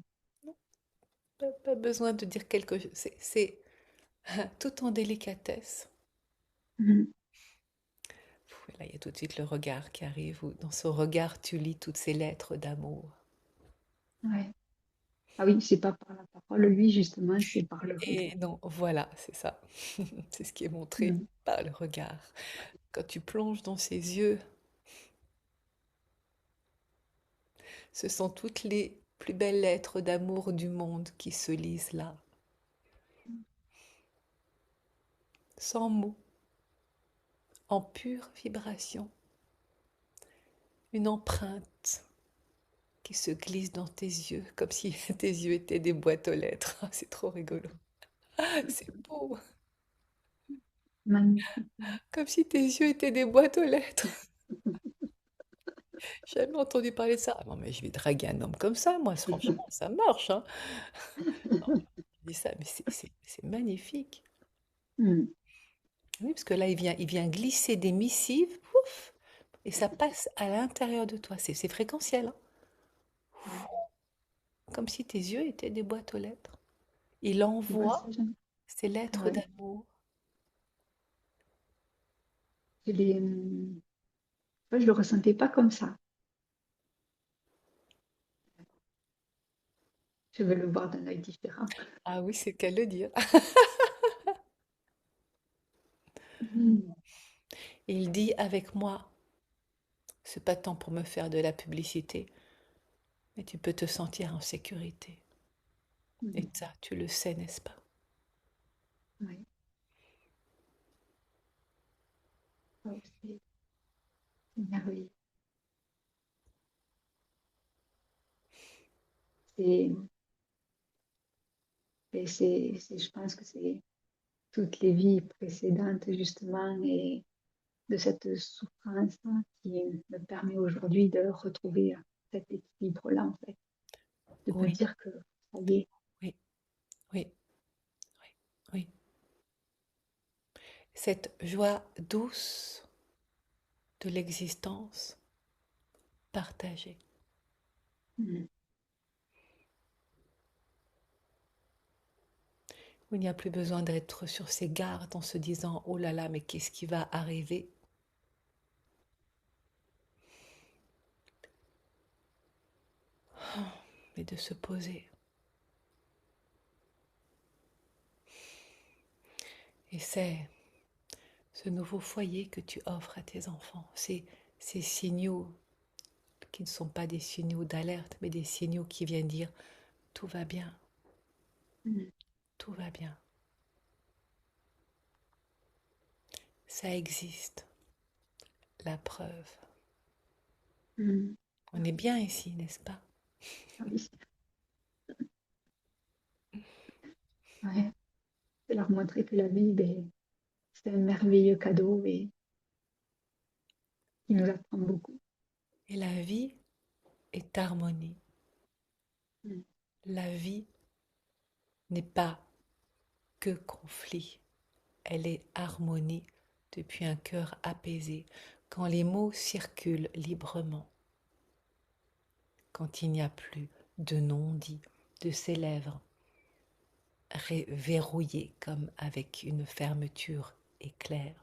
Pas besoin de dire quelque chose. C'est tout en délicatesse. Mhm. Là, il y a tout de suite le regard qui arrive, où dans son regard, tu lis toutes ces lettres d'amour. Ouais. Ah oui, c'est pas par la parole, lui, justement, c'est par le regard. Et non, voilà, c'est ça. C'est ce qui est montré Mm. par le regard. Quand tu plonges dans ses yeux, ce sont toutes les plus belles lettres d'amour du monde qui se lisent là, sans mots, en pure vibration. Une empreinte qui se glisse dans tes yeux, comme si tes yeux étaient des boîtes aux lettres. Ah, c'est trop rigolo. C'est beau. Magnifique. Comme si tes yeux étaient des boîtes aux lettres. J'ai jamais entendu parler de ça. Ah non, mais je vais draguer un homme comme ça, moi, franchement, ça marche, hein. Non, je dis ça, mais c'est magnifique. Mm. Oui, parce que là, il vient glisser des missives, pouf, et ça passe à l'intérieur de toi. C'est fréquentiel, hein. Ouais. Comme si tes yeux étaient des boîtes aux lettres. Il Tu vois ça, envoie Jeanne? ces lettres Ouais. d'amour. Je l'ai, ouais, je le ressentais pas comme ça. Je vais le voir d'un œil différent. Ah oui, c'est qu'à le dire. Mm. Il dit avec moi, c'est pas tant pour me faire de la publicité, mais tu peux te sentir en sécurité. Et Mm. ça, tu le sais, n'est-ce pas? Ouais. Oh, c'est merveilleux. C'est, je pense que c'est toutes les vies précédentes, justement, et de cette souffrance hein, qui me permet aujourd'hui de retrouver cet équilibre-là, en fait, de me Oui, dire que ça y est. oui, oui, oui. Cette joie douce de l'existence partagée. Mm. Où il n'y a plus besoin d'être sur ses gardes en se disant oh là là, mais qu'est-ce qui va arriver? Mais de se poser. Et c'est ce nouveau foyer que tu offres à tes enfants. Ces signaux qui ne sont pas des signaux d'alerte, mais des signaux qui viennent dire tout va bien, Mm. tout va bien. Ça existe, la preuve. Mm. On est bien ici, n'est-ce pas? Ah oui, ouais. De leur montrer que la vie, ben, c'est un merveilleux cadeau et qui nous apprend beaucoup. Et la vie est harmonie. Mm. La vie n'est pas que conflit, elle est harmonie depuis un cœur apaisé, quand les mots circulent librement, quand il n'y a plus de non-dit de ces lèvres verrouillées comme avec une fermeture éclair,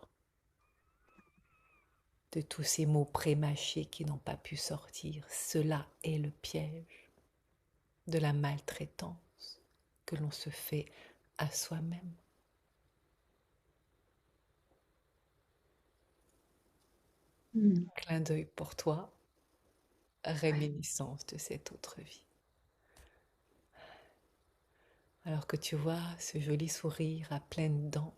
de tous ces mots prémâchés qui n'ont pas pu sortir. Cela est le piège de la maltraitance que l'on se fait à soi-même. Mm. Clin d'œil pour toi, Ouais. réminiscence de cette autre vie. Alors que tu vois ce joli sourire à pleines dents,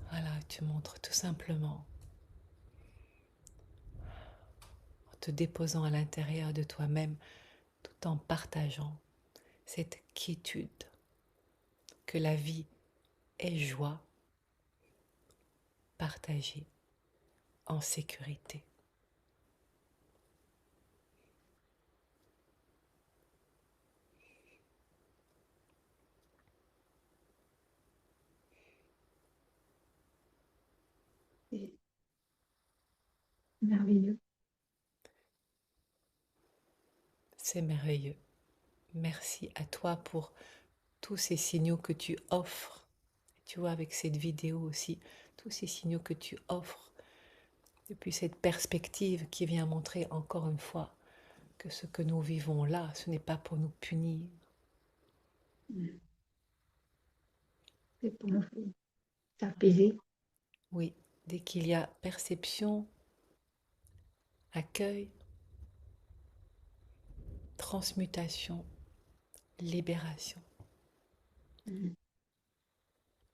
voilà, tu montres tout simplement, en te déposant à l'intérieur de toi-même, tout en partageant cette quiétude que la vie est joie partagée en sécurité. C'est merveilleux. C'est merveilleux. Merci à toi pour tous ces signaux que tu offres. Tu vois, avec cette vidéo aussi, tous ces signaux que tu offres Et puis cette perspective qui vient montrer encore une fois que ce que nous vivons là, ce n'est pas pour nous punir. Mm. C'est pour nous s'apaiser. Oui, dès qu'il y a perception, accueil, transmutation, libération, Mm.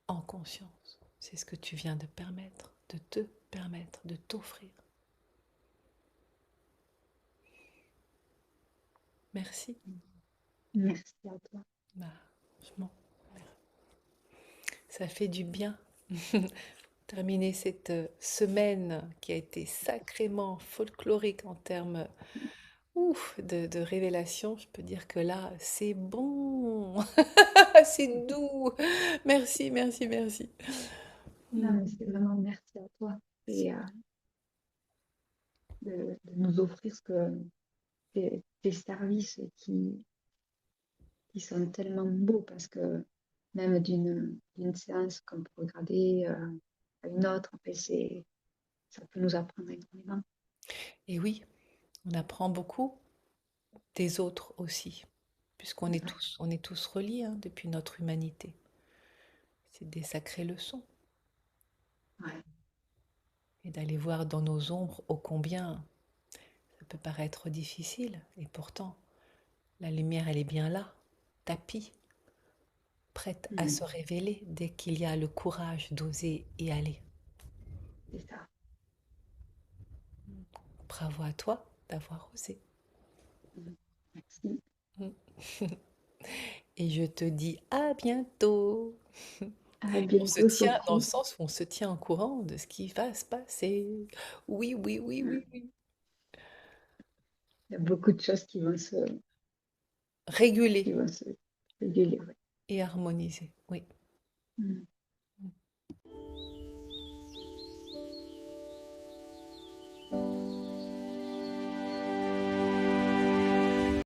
en conscience. C'est ce que tu viens de permettre, de te permettre, de t'offrir. Merci. Merci à toi. Bah, franchement, ça fait du bien. Terminer cette semaine qui a été sacrément folklorique en termes de révélation. Je peux dire que là, c'est bon, c'est doux. Merci, merci, merci. Non, Hmm. mais c'est vraiment merci à toi. Et de nous offrir tes services qui sont tellement beaux parce que même d'une séance qu'on peut regarder à une autre, après ça peut nous apprendre énormément. Et oui, on apprend beaucoup des autres aussi, puisqu'on est Ouais, tous, on est tous reliés hein, depuis notre humanité. C'est des sacrées leçons. ouais, Et d'aller voir dans nos ombres ô combien ça peut paraître difficile. Et pourtant, la lumière, elle est bien là, tapis, prête à se mm, révéler dès qu'il y a le courage d'oser y aller. c'est ça. Bravo à toi d'avoir osé. Mm. Merci. Et je te dis à bientôt. À On se bientôt, tient dans le Sophie. sens où on se tient au courant de ce qui va se passer. Oui, oui, oui, Mm. oui, oui. Il y a beaucoup de choses qui Réguler vont se réguler. Ouais. et harmoniser. Oui. Mm.